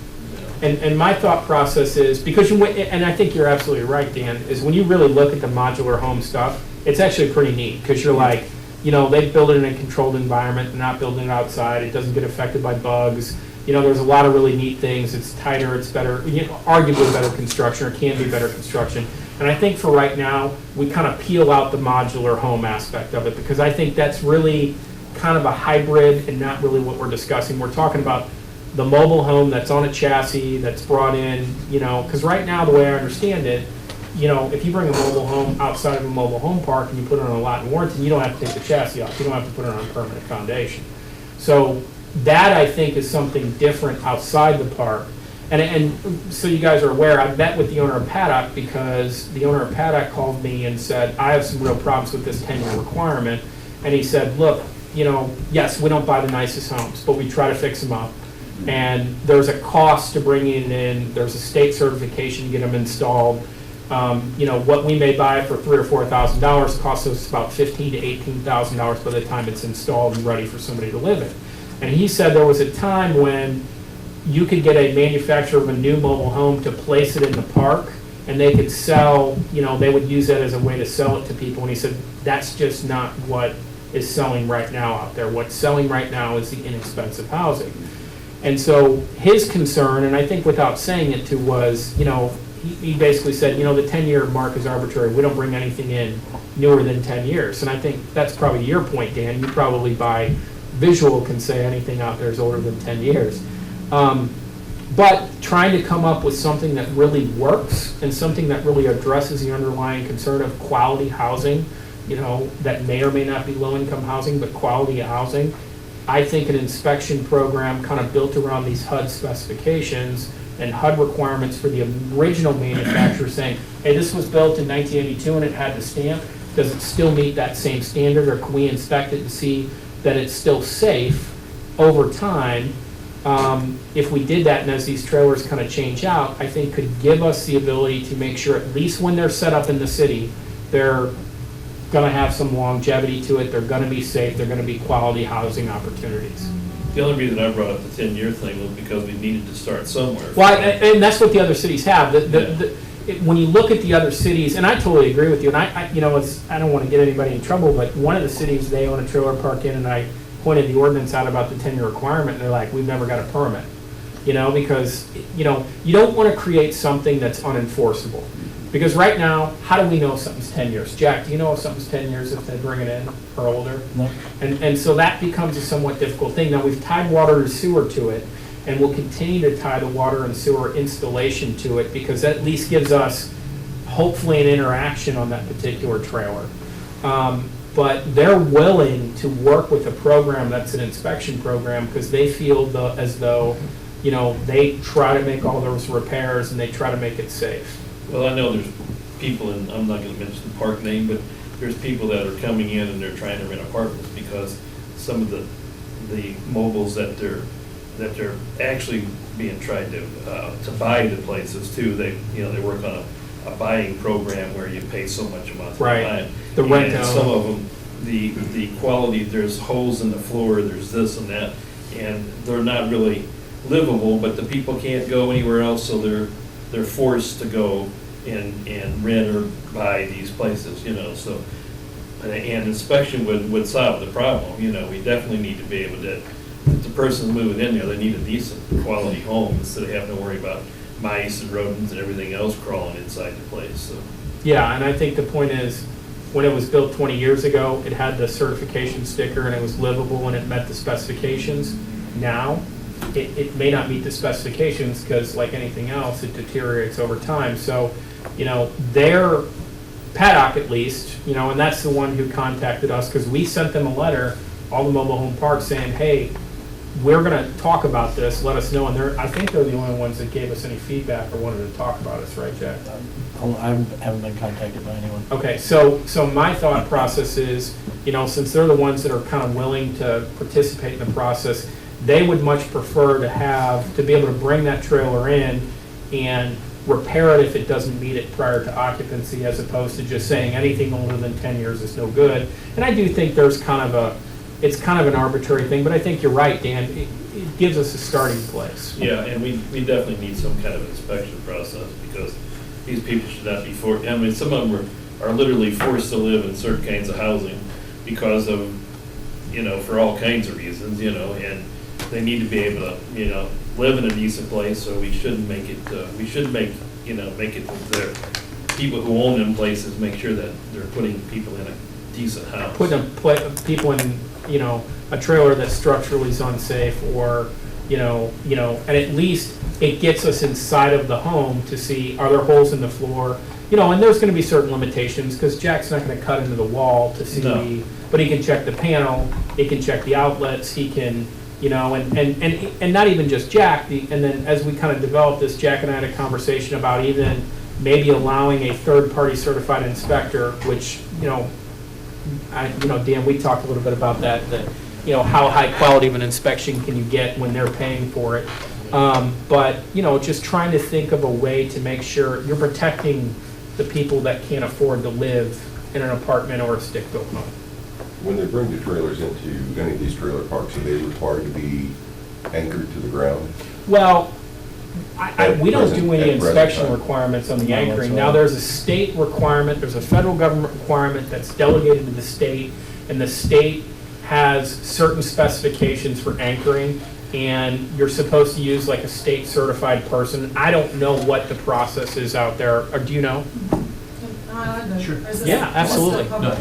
And my thought process is, because and I think you're absolutely right, Dan, is when you really look at the modular home stuff, it's actually pretty neat, because you're like, they build it in a controlled environment, they're not building it outside, it doesn't get affected by bugs. There's a lot of really neat things. It's tighter, it's better, arguably better construction, or can be better construction. And I think for right now, we kind of peel out the modular home aspect of it, because I think that's really kind of a hybrid and not really what we're discussing. We're talking about the mobile home that's on a chassis, that's brought in, because right now, the way I understand it, if you bring a mobile home outside of a mobile home park and you put it on a lot in Warrenton, you don't have to take the chassis off. You don't have to put it on a permanent foundation. So that, I think, is something different outside the park. And so you guys are aware, I met with the owner of Paddock, because the owner of Paddock called me and said, I have some real problems with this 10-year requirement. And he said, look, yes, we don't buy the nicest homes, but we try to fix them up. And there's a cost to bringing it in. There's a state certification to get them installed. What we may buy for $3,000 or $4,000 costs us about $15,000 to $18,000 by the time it's installed and ready for somebody to live in. And he said there was a time when you could get a manufacturer of a new mobile home to place it in the park, and they could sell, they would use that as a way to sell it to people. And he said, that's just not what is selling right now out there. What's selling right now is the inexpensive housing. And so his concern, and I think without saying it to, was, he basically said, the 10-year mark is arbitrary. We don't bring anything in newer than 10 years. And I think that's probably your point, Dan. You probably by visual can say anything out there is older than 10 years. But trying to come up with something that really works and something that really addresses the underlying concern of quality housing, that may or may not be low-income housing, but quality housing. I think an inspection program kind of built around these HUD specifications and HUD requirements for the original manufacturer, saying, hey, this was built in 1982 and it had the stamp. Does it still meet that same standard, or can we inspect it to see that it's still safe over time? If we did that, and as these trailers kind of change out, I think could give us the ability to make sure, at least when they're set up in the city, they're going to have some longevity to it, they're going to be safe, they're going to be quality housing opportunities. The only reason I brought up the 10-year thing was because we needed to start somewhere. Well, and that's what the other cities have. When you look at the other cities, and I totally agree with you, and I don't want to get anybody in trouble, but one of the cities they own a trailer park in, and I pointed the ordinance out about the 10-year requirement, and they're like, we've never got a permit. Because, you don't want to create something that's unenforceable. Because right now, how do we know if something's 10 years? Jack, do you know if something's 10 years if they bring it in or older? No. And so that becomes a somewhat difficult thing. Now, we've tied water and sewer to it, and we'll continue to tie the water and sewer installation to it, because that at least gives us, hopefully, an interaction on that particular trailer. But they're willing to work with a program that's an inspection program, because they feel as though, they try to make all those repairs and they try to make it safe. Well, I know there's people, and I'm not going to mention the park name, but there's people that are coming in and they're trying to rent apartments because some of the mobiles that they're actually being tried to buy the places too. They work on a buying program where you pay so much a month. Right. to buy it. The rent And some of them, the quality, there's holes in the floor, there's this and that, and they're not really livable, but the people can't go anywhere else, so they're forced to go and rent or buy these places, you know, so. And inspection would solve the problem, you know, we definitely need to be able to, if the person's moving in there, they need a decent quality home instead of having to worry about mice and rodents and everything else crawling inside the place, so. Yeah, and I think the point is, when it was built 20 years ago, it had the certification sticker and it was livable and it met the specifications. Now, it may not meet the specifications because like anything else, it deteriorates over time. So, you know, their Paddock at least, you know, and that's the one who contacted us because we sent them a letter, all the mobile home parks saying, hey, we're gonna talk about this, let us know. And I think they're the only ones that gave us any feedback or wanted to talk about us, right, Jack? I haven't been contacted by anyone. Okay, so my thought process is, you know, since they're the ones that are kind of willing to participate in the process, they would much prefer to be able to bring that trailer in and repair it if it doesn't meet it prior to occupancy, as opposed to just saying anything older than 10 years is no good. And I do think there's it's kind of an arbitrary thing, but I think you're right, Dan. It gives us a starting place. Yeah, and we definitely need some kind of inspection process because these people should not be forced. I mean, some of them are literally forced to live in certain kinds of housing because of, you know, for all kinds of reasons, you know, and they need to be able to, you know, live in a decent place. So we shouldn't make it. We should make it their people who own them places make sure that they're putting people in a decent house. Putting people in, you know, a trailer that structurally is unsafe, or you know, and at least it gets us inside of the home to see, are there holes in the floor? You know, and there's going to be certain limitations because Jack's not going to cut into the wall to see, but he can check the panel, he can check the outlets, he can, you know, and not even just Jack. And then as we kind of developed this, Jack and I had a conversation about even maybe allowing a third-party certified inspector, which, you know, Dan, we talked a little bit about that, you know, how high quality of an inspection can you get when they're paying for it? But, you know, just trying to think of a way to make sure you're protecting the people that can't afford to live in an apartment or a stick-built home. When they bring the trailers into any of these trailer parks, are they required to be anchored to the ground? Well, we don't do any at present inspection time. requirements on the No, anchoring. that's Now, right. there's a state requirement, there's a federal government requirement that's delegated to the state, and the state has certain specifications for anchoring, and you're supposed to use like a state certified person. I don't know what the process is out there, or do you know? Sure. Yeah, absolutely. No.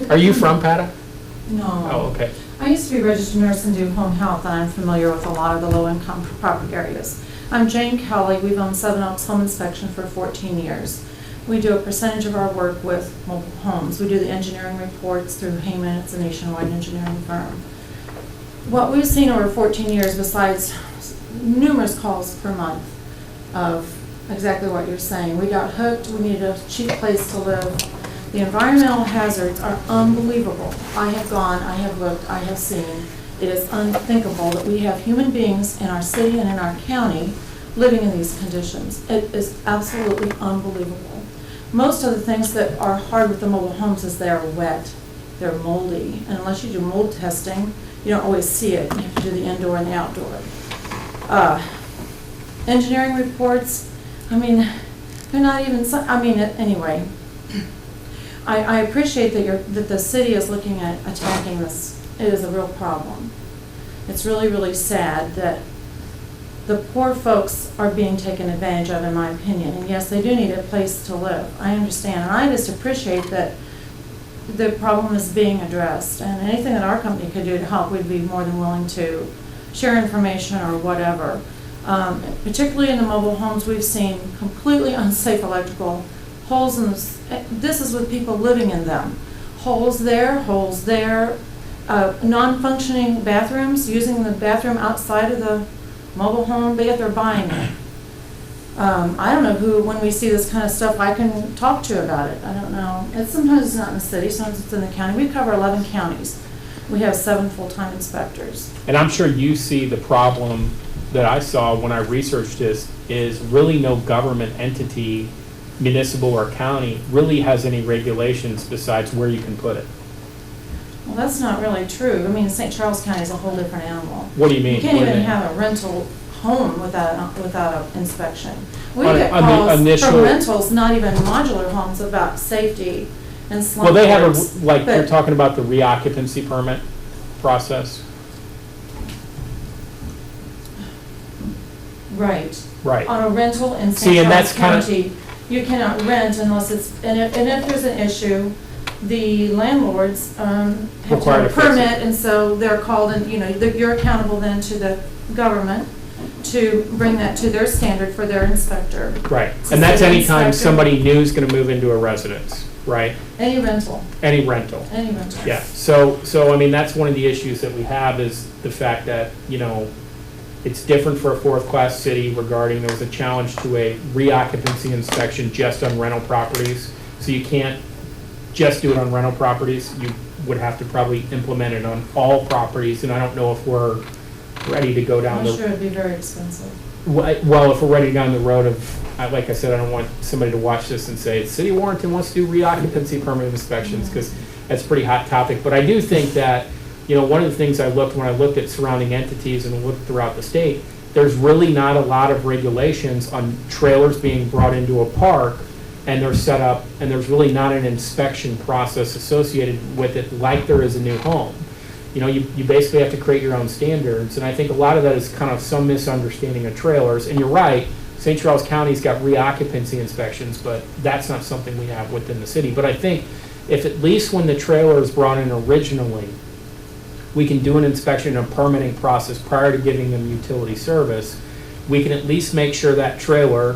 Are you from Paddock? No. Oh, okay. I used to be a registered nurse and do home health, and I'm familiar with a lot of the low-income property areas. I'm Jane Kelly. We've owned Seven Oaks Home Inspection for 14 years. We do a percentage of our work with mobile homes. We do the engineering reports through Heyman. It's a nationwide engineering firm. What we've seen over 14 years, besides numerous calls per month of exactly what you're saying, we got hooked, we needed a cheap place to live. The environmental hazards are unbelievable. I have gone, I have looked, I have seen. It is unthinkable that we have human beings in our city and in our county living in these conditions. It is absolutely unbelievable. Most of the things that are hard with the mobile homes is they're wet, they're moldy, and unless you do mold testing, you don't always see it. You have to do the indoor and the outdoor. Engineering reports, I mean, they're not even, anyway. I appreciate that the city is looking at attacking this. It is a real problem. It's really, really sad that the poor folks are being taken advantage of, in my opinion. And yes, they do need a place to live. I understand. And I just appreciate that the problem is being addressed. And anything that our company could do to help, we'd be more than willing to share information or whatever. Particularly in the mobile homes, we've seen completely unsafe electrical holes in this is with people living in them. Holes there, non-functioning bathrooms, using the bathroom outside of the mobile home, but yet they're buying it. I don't know who, when we see this kind of stuff, I can talk to about it. I don't know. Sometimes it's not in the city, sometimes it's in the county. We cover 11 counties. We have 7 full-time inspectors. And I'm sure you see the problem that I saw when I researched this is really no government entity municipal or county really has any regulations besides where you can put it. Well, that's not really true. I mean, St. Charles County is a whole different animal. What do you mean? You can't What do even you mean? have a rental home without an inspection. We On a- get on the calls initial- from rentals, not even modular homes, about safety and slump Well, they have boards. a, like, you're But- talking about the reoccupancy permit process? Right. Right. On a rental in See, St. and Charles that's kinda- County, you cannot rent unless it's, and if there's an issue, the landlords have to Required have a to fix it. permit, and so they're called, and, you're accountable then to the government to bring that to their standard for their inspector. Right, So and that's city anytime inspector- somebody new is gonna move into a residence, right? Any rental, Any rental. any rental. Yeah, so, I mean, that's one of the issues that we have is the fact that, it's different for a fourth-class city regarding, there was a challenge to a reoccupancy inspection just on rental properties. So you can't just do it on rental properties, you would have to probably implement it on all properties, and I don't know if we're ready to go down I'm the. sure it'd be very expensive. Well, if we're ready down the road of, like I said, I don't want somebody to watch this and say, City of Warrenton wants to do reoccupancy permit inspections, because that's a pretty hot topic. But I do think that, one of the things when I looked at surrounding entities and looked throughout the state, there's really not a lot of regulations on trailers being brought into a park and they're set up, and there's really not an inspection process associated with it like there is a new home. You basically have to create your own standards, and I think a lot of that is kind of some misunderstanding of trailers. And you're right, St. Charles County's got reoccupancy inspections, but that's not something we have within the city. But I think if at least when the trailer is brought in originally, we can do an inspection and permitting process prior to giving them utility service, we can at least make sure that trailer,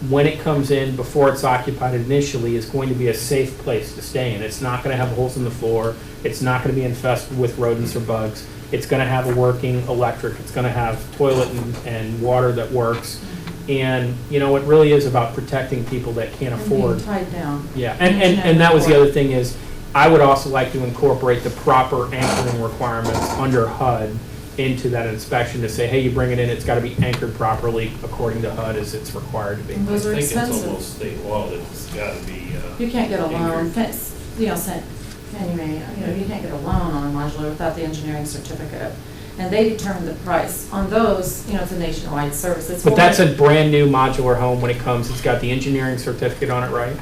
when it comes in, before it's occupied initially, is going to be a safe place to stay in. It's not going to have holes in the floor. It's not going to be infested with rodents or bugs. It's going to have a working electric. It's going to have toilet and water that works. And, it really is about protecting people that can't And afford. being tied down. Yeah, and that was the other thing is, I would also like to incorporate the proper anchoring requirements under HUD into that inspection to say, hey, you bring it in, it's got to be anchored properly according to HUD as it's required to be. And those are I think it's expensive. almost state law that it's gotta be, You can't get a loan, anchored. Fannie Mae, you can't get a loan on a modular without the engineering certificate. And they determine the price. On those, it's a nationwide service. It's But that's more- a brand-new modular home when it comes, it's got the engineering certificate on it, right?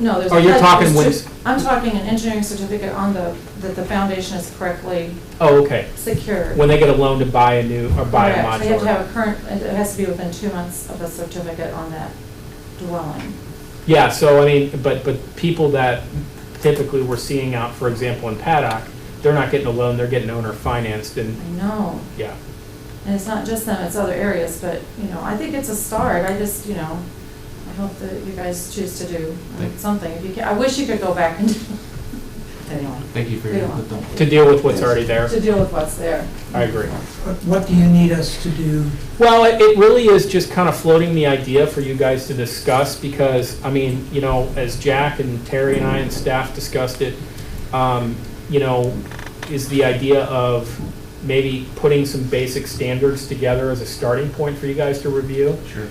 No, there's. Oh, you're there's talking when two- I'm talking an engineering certificate on that the foundation is correctly Oh, okay. secured. When they get a loan to buy a new, or buy a Correct. They have to modular. have a current, it has to be within 2 months of a certificate on that dwelling. Yeah, so I mean, but people that typically we're seeing out, for example, in Paddock, they're not getting a loan, they're getting owner financed, and, I know. yeah. And it's not just them, it's other areas, but, I think it's a start. I just, I hope that you guys choose to do something. If you can, I wish you could go back and, anyway, Thank you for We your don't. input. though. To deal with what's already there. to deal with what's there. I agree. What do you need us to do? Well, it really is just kind of floating the idea for you guys to discuss, because, I mean, as Jack and Terry and I and staff discussed it, is the idea of maybe putting some basic standards together as a starting point for you guys to review. Sure.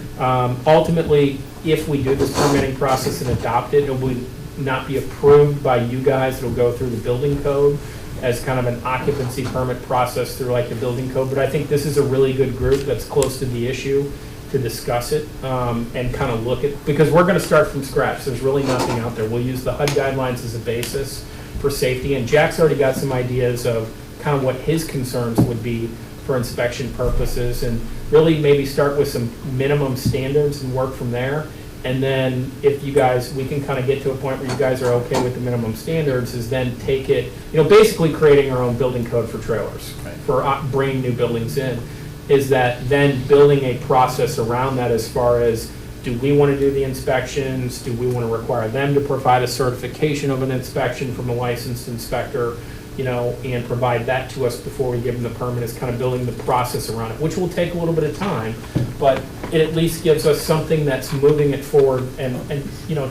Ultimately, if we do this permitting process and adopt it, it will not be approved by you guys, it'll go through the building code as kind of an occupancy permit process through like the building code. But I think this is a really good group that's close to the issue to discuss it and kind of look at, because we're going to start from scratch. There's really nothing out there. We'll use the HUD guidelines as a basis for safety. And Jack's already got some ideas of kind of what his concerns would be for inspection purposes, and really maybe start with some minimum standards and work from there. And then if you guys, we can kind of get to a point where you guys are okay with the minimum standards, is then take it, basically creating our own building code for trailers, Right. for bringing new buildings in, is that then building a process around that as far as, do we want to do the inspections? Do we want to require them to provide a certification of an inspection from a licensed inspector? And provide that to us before we give them the permit, is kind of building the process around it, which will take a little bit of time, but it at least gives us something that's moving it forward and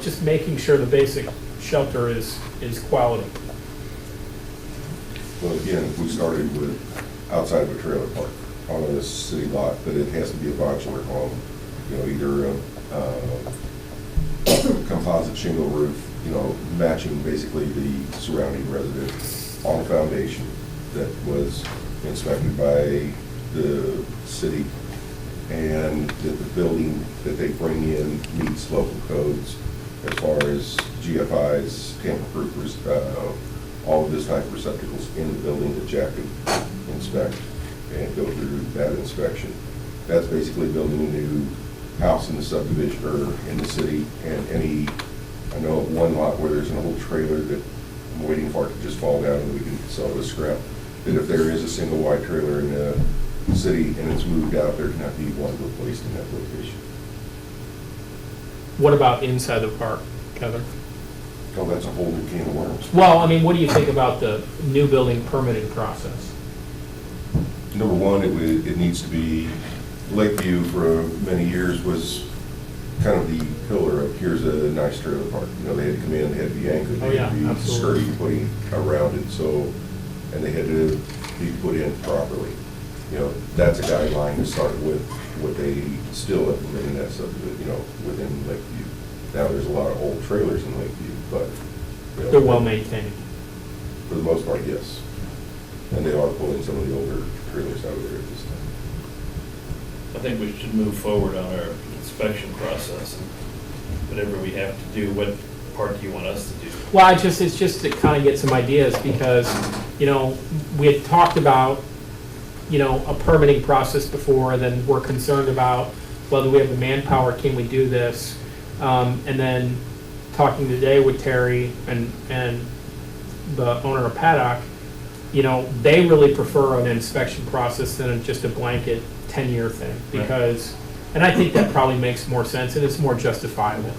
just making sure the basic shelter is quality. Well, again, we started with outside of a trailer park on a city lot, but it has to be a modular home, either a composite shingle roof, matching basically the surrounding residence on a foundation that was inspected by the city, and that the building that they bring in meets local codes as far as GFIs, tamper-proof, all of this type of receptacles in the building that Jack could inspect and go through that inspection. That's basically building a new house in the subdivision or in the city, and I know of one lot where there's an old trailer that I'm waiting for it to just fall down and we can sell it as scrap. That if there is a single wide trailer in the city and it's moved out, there cannot be one replaced in that location. What about inside the park, Kevin? Oh, that's a whole new can of worms. Well, I mean, what do you think about the new building permitting process? Number one, it needs to be, Lakeview for many years was kind of the pillar of, here's a nice trailer park. They had to come in, they had to be anchored, Oh, they yeah, had to be absolutely. sturdy putting around it, and they had to be put in properly. That's a guideline to start with, what they still implement in that subdivision, within Lakeview. Now, there's a lot of old trailers in Lakeview, but. They're well maintained. For the most part, yes. And they are pulling some of the older trailers out of there at this time. I think we should move forward on our inspection process, and whatever we have to do. What part do you want us to do? Well, it's just to kind of get some ideas, because, we had talked about, a permitting process before, then we're concerned about, well, do we have the manpower, can we do this? And then talking today with Terry and the owner of Paddock, they really prefer an inspection process than just a blanket 10-year thing, because, and I think that probably makes more sense and it's more justifiable.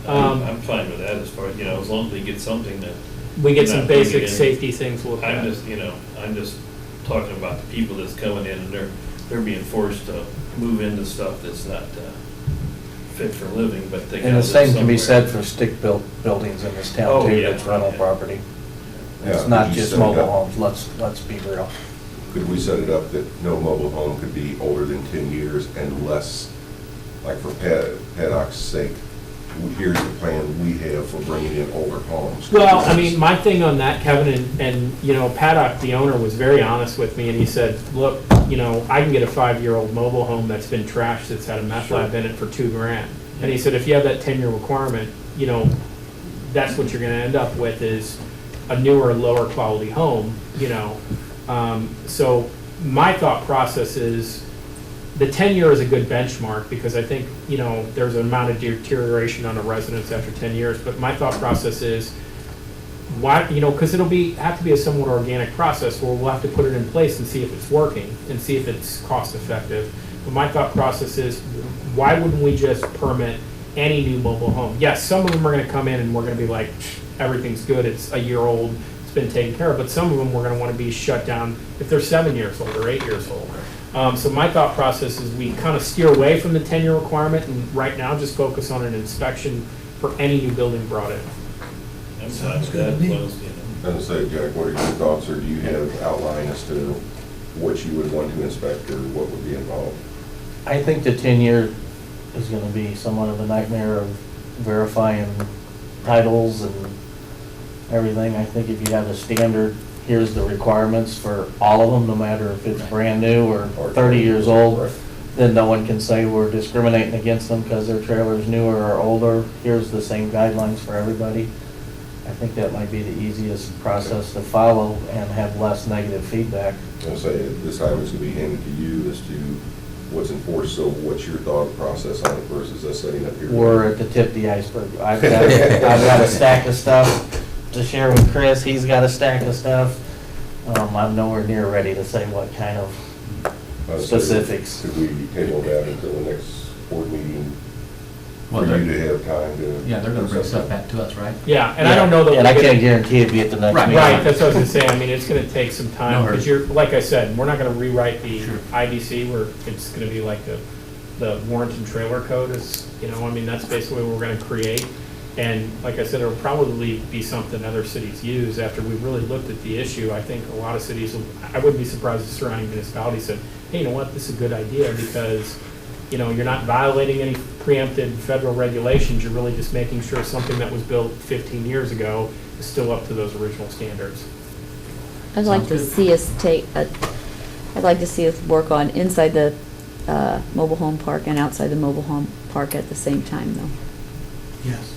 I'm fine with that as far as, as long as we get something that. We get some not bring it basic in. safety things looked at. I'm just talking about the people that's coming in, and they're being forced to move into stuff that's not fit for living, but they. And the same can be said for stick-built buildings in this town Oh, too, yeah, that's rental yeah. property. Yeah, It's not could you just set it mobile up- homes, let's be real. Could we set it up that no mobile home could be older than 10 years unless, like for Paddock's sake, here's the plan we have for bringing in older homes? Well, I mean, my thing on that, Kevin, and Paddock, the owner, was very honest with me, and he said, look, I can get a 5-year-old mobile home that's been trashed, that's had a meth lab in it for $2,000. And he said, if you have that 10-year requirement, that's what you're gonna end up with, is a newer, lower quality home, So my thought process is, the 10-year is a good benchmark, because I think, there's an amount of deterioration on a residence after 10 years, but my thought process is, why, because it'll have to be a somewhat organic process, where we'll have to put it in place and see if it's working, and see if it's cost effective. But my thought process is, why wouldn't we just permit any new mobile home? Yes, some of them are gonna come in and we're gonna be like, everything's good, it's a year old, it's been taken care of, but some of them we're gonna wanna be shut down if they're 7 years old or 8 years old. So my thought process is, we kind of steer away from the 10-year requirement, and right now just focus on an inspection for any new building brought in. I'm fine Sounds with good that, to as me. long as, And say, Jack, what are your thoughts, or do you have outline as to what you would want to inspect or what would be involved? I think the 10-year is gonna be somewhat of a nightmare of verifying titles and everything. I think if you have a standard, here's the requirements for all of them, no matter if it's brand new or 30 years old, Right. then no one can say we're discriminating against them because their trailer's newer or older. Here's the same guidelines for everybody. I think that might be the easiest process to follow and have less negative feedback. I'll say, this time it's going to be handed to you as to what's enforced, so what's your thought process on it versus us setting up here? We're at the tip of the iceberg. I've got a stack of stuff to share with Chris. He's got a stack of stuff. I'm nowhere near ready to say what kind of I'd say, specifics. Could we table that until the next board meeting Well, for they're- you to have time to? Yeah, they're gonna bring stuff back to us, right? Yeah, and I don't know that. And I we're gonna- can't guarantee it'd be at the next Right, meeting. Right, that's what I was gonna say, I mean, it's gonna take some No time, hurry. because you're, like I said, we're not gonna rewrite the Sure. IDC, where it's gonna be like the Warrenton trailer code is, I mean, that's basically what we're gonna create. And like I said, it'll probably be something other cities use after we really looked at the issue. I think a lot of cities, I wouldn't be surprised if surrounding municipalities said, hey, you know what, this is a good idea, because you're not violating any preempted federal regulations, you're really just making sure something that was built 15 years ago is still up to those original standards. I'd like to see us I'd like to see us work on inside the mobile home park and outside the mobile home park at the same time, though. Yes.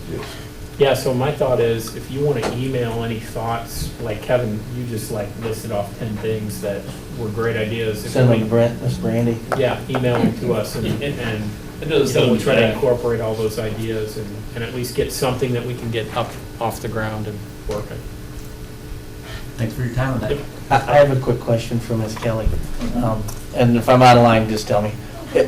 Yeah, so my thought is, if you want to email any thoughts, like Kevin, you just like listed off 10 things that were great ideas. If Send them we- to Brent, Miss Brandy. Yeah, email them to us, and we'll try to incorporate all those ideas and at least get something that we can get up off the ground and working. Thanks for your time on that. I have a quick question for Ms. Kelly. And if I'm out of line, just tell me.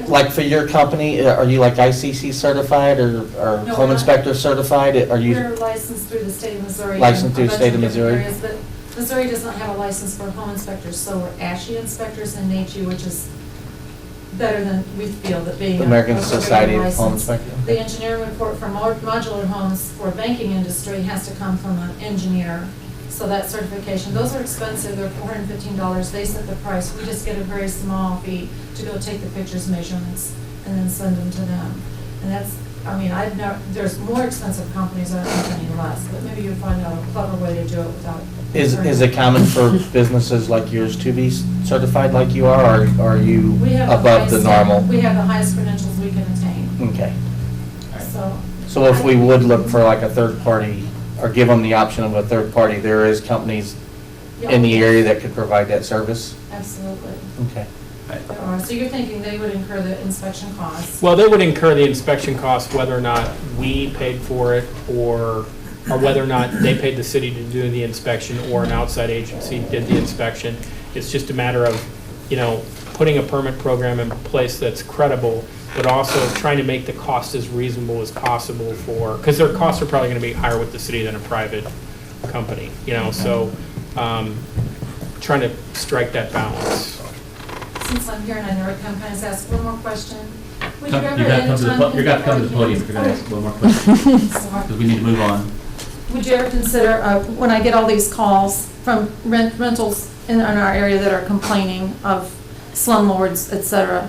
Like for your company, are you like ICC certified or No, home we're not. inspector certified? Are We're you, licensed through the state of Missouri. Licensed through the in a state of bunch different Missouri? areas, But Missouri does not have a license for home inspectors, so we're ASHI inspectors and NACHI, which is better than we feel that being. American a Society of Home license. Inspectors? The engineering report for modular homes for banking industry has to come from an engineer. So that certification, those are expensive, they're $415, they set the price. We just get a very small fee to go take the pictures, measurements, and then send them to them. And that's, there's more expensive companies that are paying less, but maybe you'll find out a clever way to do it without. Is it common for businesses like yours to be certified like you are, or are you We have above the highest- normal? We have the highest credentials we can attain, Okay. so. So if we would look for like a third party, or give them the option of a third party, there is companies in the area that could provide that service? Absolutely. Okay. There are. So you're thinking they would incur the inspection costs? Well, they would incur the inspection costs whether or not we paid for it or whether or not they paid the city to do the inspection or an outside agency did the inspection. It's just a matter of, putting a permit program in place that's credible, but also trying to make the cost as reasonable as possible because their costs are probably going to be higher with the city than a private company, so trying to strike that balance. Since I'm here and I never come, can I just ask one more question? Would You're you ever going to at come any to the, time you're going to come to the podium if you're going to ask one more question, because we need to move on. Would you ever consider, when I get all these calls from rentals in our area that are complaining of slumlords, et cetera,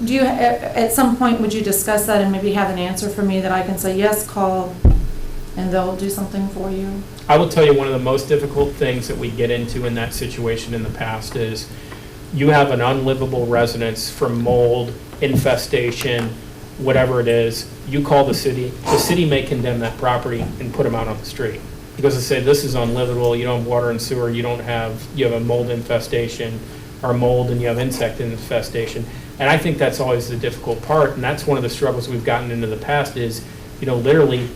do you, at some point, would you discuss that and maybe have an answer for me that I can say, yes, call, and they'll do something for you? I will tell you one of the most difficult things that we get into in that situation in the past is you have an unlivable residence from mold, infestation, whatever it is. You call the city may condemn that property and put them out on the street. Because they say, this is unlivable, you don't have water and sewer, you have a mold infestation, or mold and you have insect infestation. And I think that's always the difficult part, and that's one of the struggles we've gotten into the past is, literally,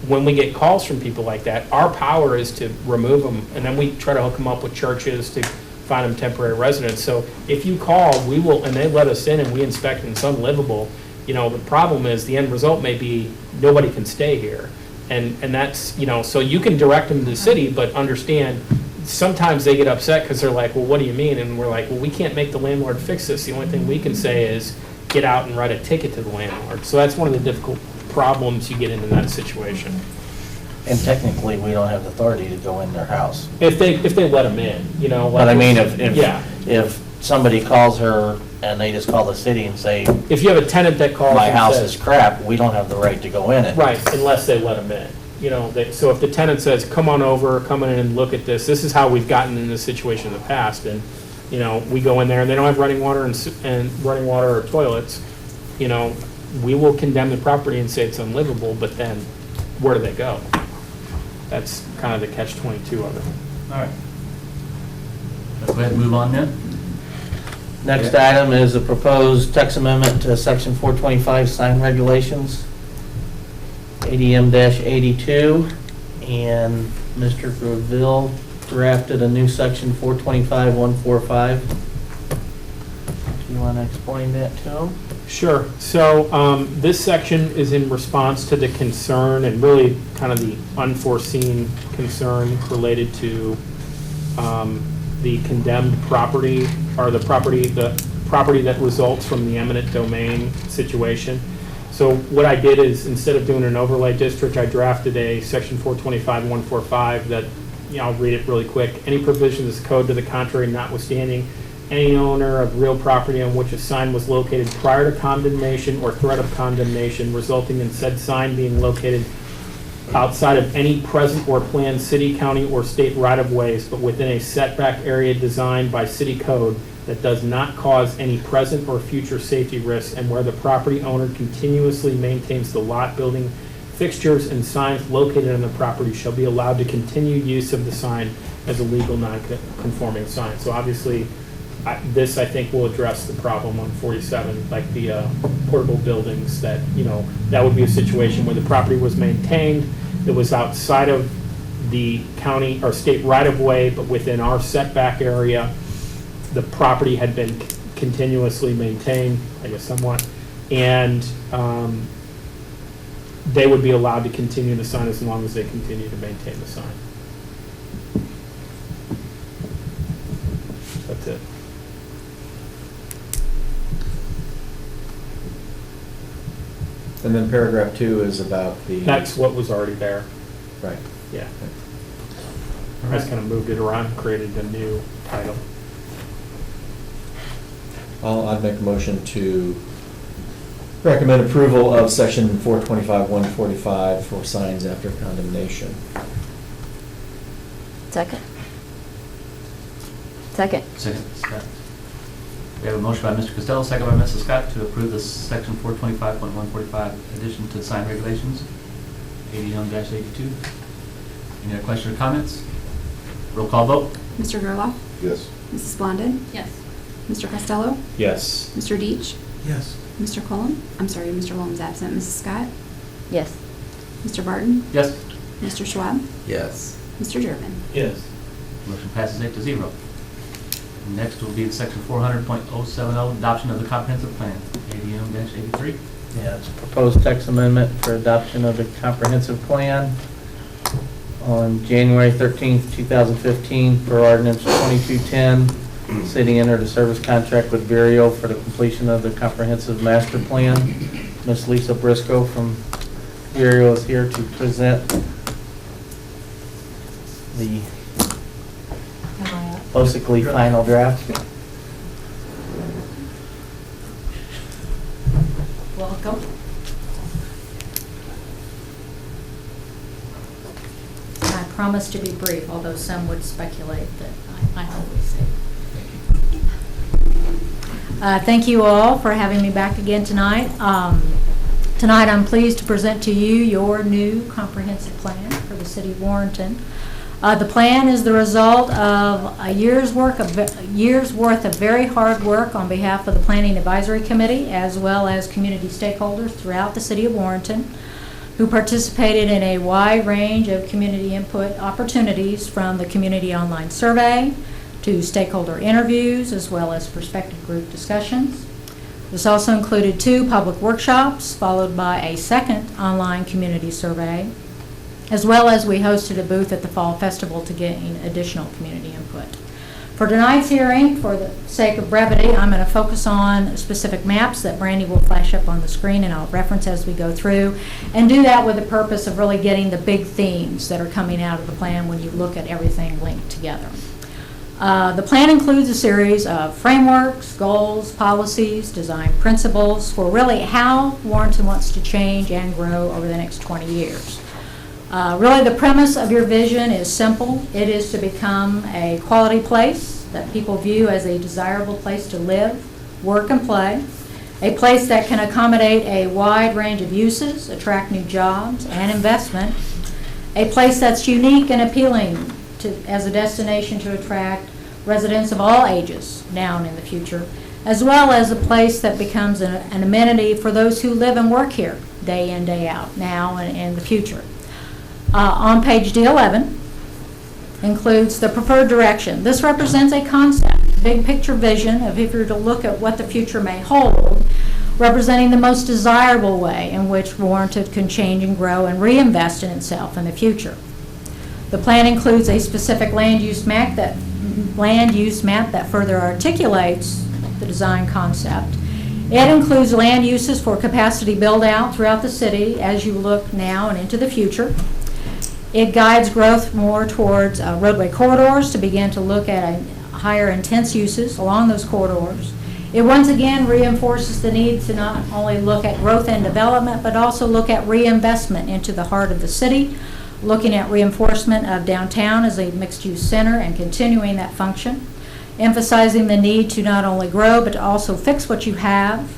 when we get calls from people like that, our power is to remove them, and then we try to hook them up with churches to find them temporary residents. So if you call, we will, and they let us in and we inspect and it's unlivable, the problem is the end result may be nobody can stay here. And that's, so you can direct them to the city, but understand, sometimes they get upset because they're like, well, what do you mean? And we're like, well, we can't make the landlord fix this. The only thing we can say is get out and write a ticket to the landlord. So that's one of the difficult problems you get into that situation. And technically, we don't have the authority to go in their house. If they let them in, But I mean, yeah. if somebody calls her and they just call the city and say, If you have a tenant that calls my and house says- is crap, we don't have the right to go in it. Right, unless they let them in. So if the tenant says, come on over, come in and look at this is how we've gotten in this situation in the past. And, we go in there and they don't have running water and running water or toilets, we will condemn the property and say it's unlivable, but then where do they go? That's kind of the catch-22 of it. All right. Let's go ahead and move on then. Next item is a proposed text amendment to section 425 sign regulations, ADM-82, and Mr. Graville drafted a new section 425-145. Do you want to explain that to him? Sure. So this section is in response to the concern and really kind of the unforeseen concern related to the condemned property or the property that results from the eminent domain situation. So what I did is instead of doing an overlay district, I drafted a section 425-145 that, I'll read it really quick. Any provisions of this code to the contrary notwithstanding, any owner of real property on which a sign was located prior to condemnation or threat of condemnation resulting in said sign being located outside of any present or planned city, county, or state right-of-ways, but within a setback area designed by city code that does not cause any present or future safety risks, and where the property owner continuously maintains the lot, building, fixtures, and signs located on the property shall be allowed to continue use of the sign as a legal non-conforming sign. So obviously, this, I think, will address the problem on 47, like the portable buildings that, that would be a situation where the property was maintained, it was outside of the county or state right-of-way, but within our setback area, the property had been continuously maintained, I guess somewhat, and they would be allowed to continue the sign as long as they continue to maintain the sign. That's it. And then paragraph 2 is about the... That's what was already there. Right. Yeah. I just kind of moved it around, created a new title. I'd make a motion to recommend approval of section 425-145 for signs after condemnation. Second. Second. Second, Scott. We have a motion by Mr. Costello, second by Mrs. Scott, to approve this section 425.145 addition to the sign regulations, 80-82. Any other questions or comments? Roll call vote. Mr. Gerlach? Yes. Mrs. Blondin? Yes. Mr. Costello? Yes. Mr. Deitch? Yes. Mr. Cullen? I'm sorry, Mr. Cullen's absent. Mrs. Scott? Yes. Mr. Barton? Yes. Mr. Schwab? Yes. Mr. Durbin? Yes. Motion passes 8-0. Next will be section 400.070, adoption of the comprehensive plan, 80-83. Yeah, it's a proposed text amendment for adoption of the comprehensive plan on January 13th, 2015 for ordinance 2210. City entered a service contract with Vireo for the completion of the comprehensive master plan. Ms. Lisa Briscoe from Vireo is here to present the basically final draft. Welcome. I promise to be brief, although some would speculate that I always say. Thank you all for having me back again tonight. Tonight I'm pleased to present to you your new comprehensive plan for the city of Warrenton. The plan is the result of a year's worth of very hard work on behalf of the Planning Advisory Committee as well as community stakeholders throughout the city of Warrenton who participated in a wide range of community input opportunities, from the community online survey to stakeholder interviews as well as prospective group discussions. This also included 2 public workshops followed by a second online community survey, as well as we hosted a booth at the Fall Festival to gain additional community input. For tonight's hearing, for the sake of brevity, I'm going to focus on specific maps that Brandy will flash up on the screen and I'll reference as we go through, and do that with the purpose of really getting the big themes that are coming out of the plan when you look at everything linked together. The plan includes a series of frameworks, goals, policies, design principles for really how Warrenton wants to change and grow over the next 20 years. Really, the premise of your vision is simple. It is to become a quality place that people view as a desirable place to live, work, and play. A place that can accommodate a wide range of uses, attract new jobs and investment. A place that's unique and appealing as a destination to attract residents of all ages now and in the future, as well as a place that becomes an amenity for those who live and work here day in, day out, now and in the future. On page D11 includes the preferred direction. This represents a concept, big picture vision of if you're to look at what the future may hold, representing the most desirable way in which Warrenton can change and grow and reinvest in itself in the future. The plan includes a specific land use map that further articulates the design concept. It includes land uses for capacity build out throughout the city as you look now and into the future. It guides growth more towards roadway corridors to begin to look at higher intense uses along those corridors. It once again reinforces the need to not only look at growth and development, but also look at reinvestment into the heart of the city, looking at reinforcement of downtown as a mixed-use center and continuing that function, emphasizing the need to not only grow, but to also fix what you have,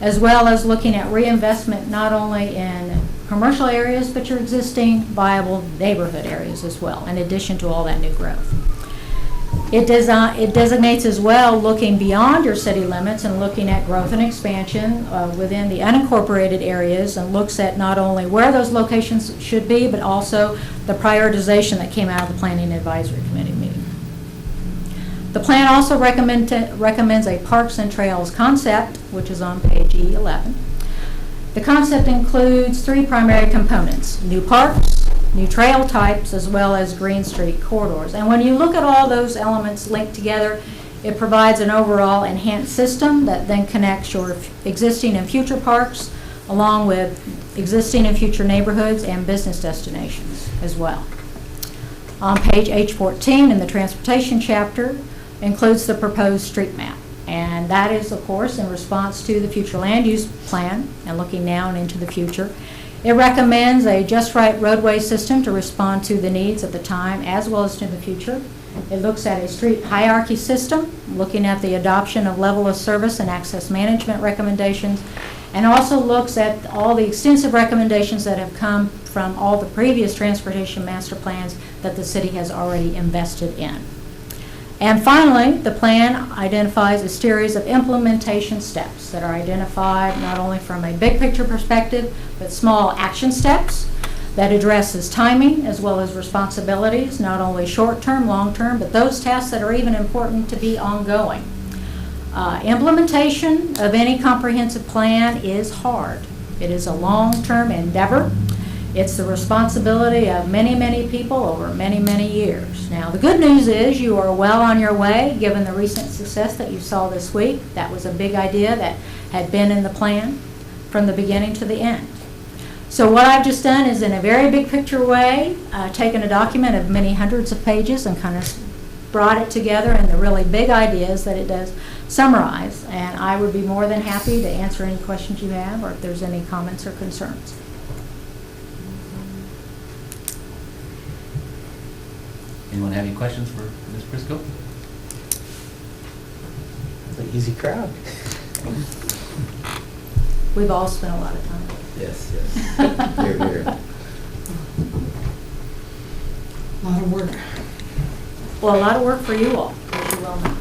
as well as looking at reinvestment not only in commercial areas, but your existing viable neighborhood areas as well, in addition to all that new growth. It designates as well looking beyond your city limits and looking at growth and expansion within the unincorporated areas, and looks at not only where those locations should be, but also the prioritization that came out of the Planning Advisory Committee meeting. The plan also recommends a Parks and Trails concept, which is on page E11. The concept includes 3 primary components: new parks, new trail types, as well as green street corridors. And when you look at all those elements linked together, it provides an overall enhanced system that then connects your existing and future parks along with existing and future neighborhoods and business destinations as well. On page H14 in the transportation chapter includes the proposed street map. And that is, of course, in response to the future land use plan and looking now and into the future. It recommends a just right roadway system to respond to the needs of the time as well as to the future. It looks at a street hierarchy system, looking at the adoption of level of service and access management recommendations, and also looks at all the extensive recommendations that have come from all the previous transportation master plans that the city has already invested in. And finally, the plan identifies a series of implementation steps that are identified not only from a big picture perspective, but small action steps that addresses timing as well as responsibilities, not only short-term, long-term, but those tasks that are even important to be ongoing. Implementation of any comprehensive plan is hard. It is a long-term endeavor. It's the responsibility of many, many people over many, many years. Now, the good news is you are well on your way, given the recent success that you saw this week. That was a big idea that had been in the plan from the beginning to the end. So what I've just done is, in a very big picture way, taken a document of many hundreds of pages and kind of brought it together in the really big ideas that it does summarize. And I would be more than happy to answer any questions you have, or if there's any comments or concerns. Anyone have any questions for Ms. Briscoe? It's an easy crowd. We've all spent a lot of time. Yes, yes. Here, here. A lot of work. Well, a lot of work for you all, as you well know.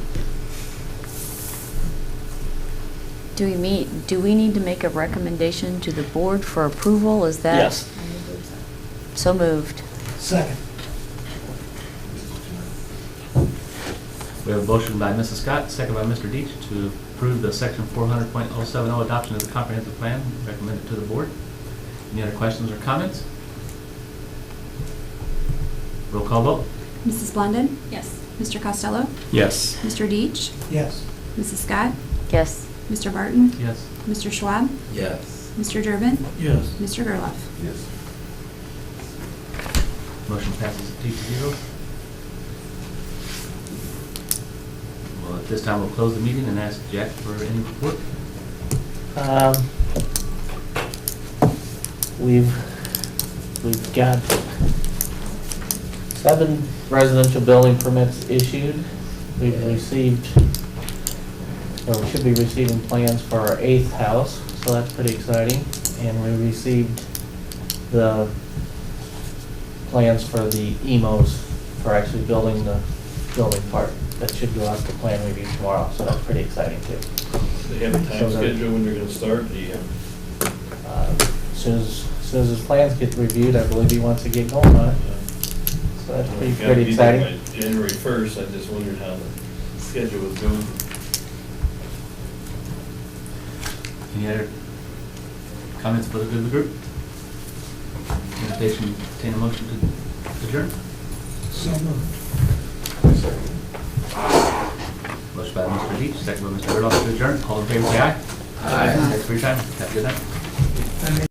Do we need to make a recommendation to the board for approval? Is that? Yes. So moved. Second. We have a motion by Mrs. Scott, second by Mr. Deach, to approve the section 400.070 adoption of the comprehensive plan recommended to the board. Any other questions or comments? Roll call vote. Mrs. Blunden? Yes. Mr. Costello? Yes. Mr. Deach? Yes. Mrs. Scott? Yes. Mr. Barton? Yes. Mr. Schwab? Yes. Mr. Durbin? Yes. Mr. Gerloff? Yes. Motion passes 8-0. Well, at this time, we'll close the meeting and ask Jack for any report. We've got 7 residential building permits issued. We've received, or we should be receiving plans for our 8th house, so that's pretty exciting. And we received the plans for the EMOs for actually building the building part. That should go out to plan review tomorrow, so that's pretty exciting too. They have a time schedule when they're gonna start, do you have? As soon as his plans get reviewed, I believe he wants to get going on it. So that's Gotta pretty be there exciting. by January 1st, I just wondered how the schedule was going. Any other comments for the good of the group? Invitation, entertain a motion to adjourn. So moved. Motion by Mr. Deach, second by Mr. Gerloff to adjourn. All in favor, say aye. Aye. Thanks for your time. Have a good night.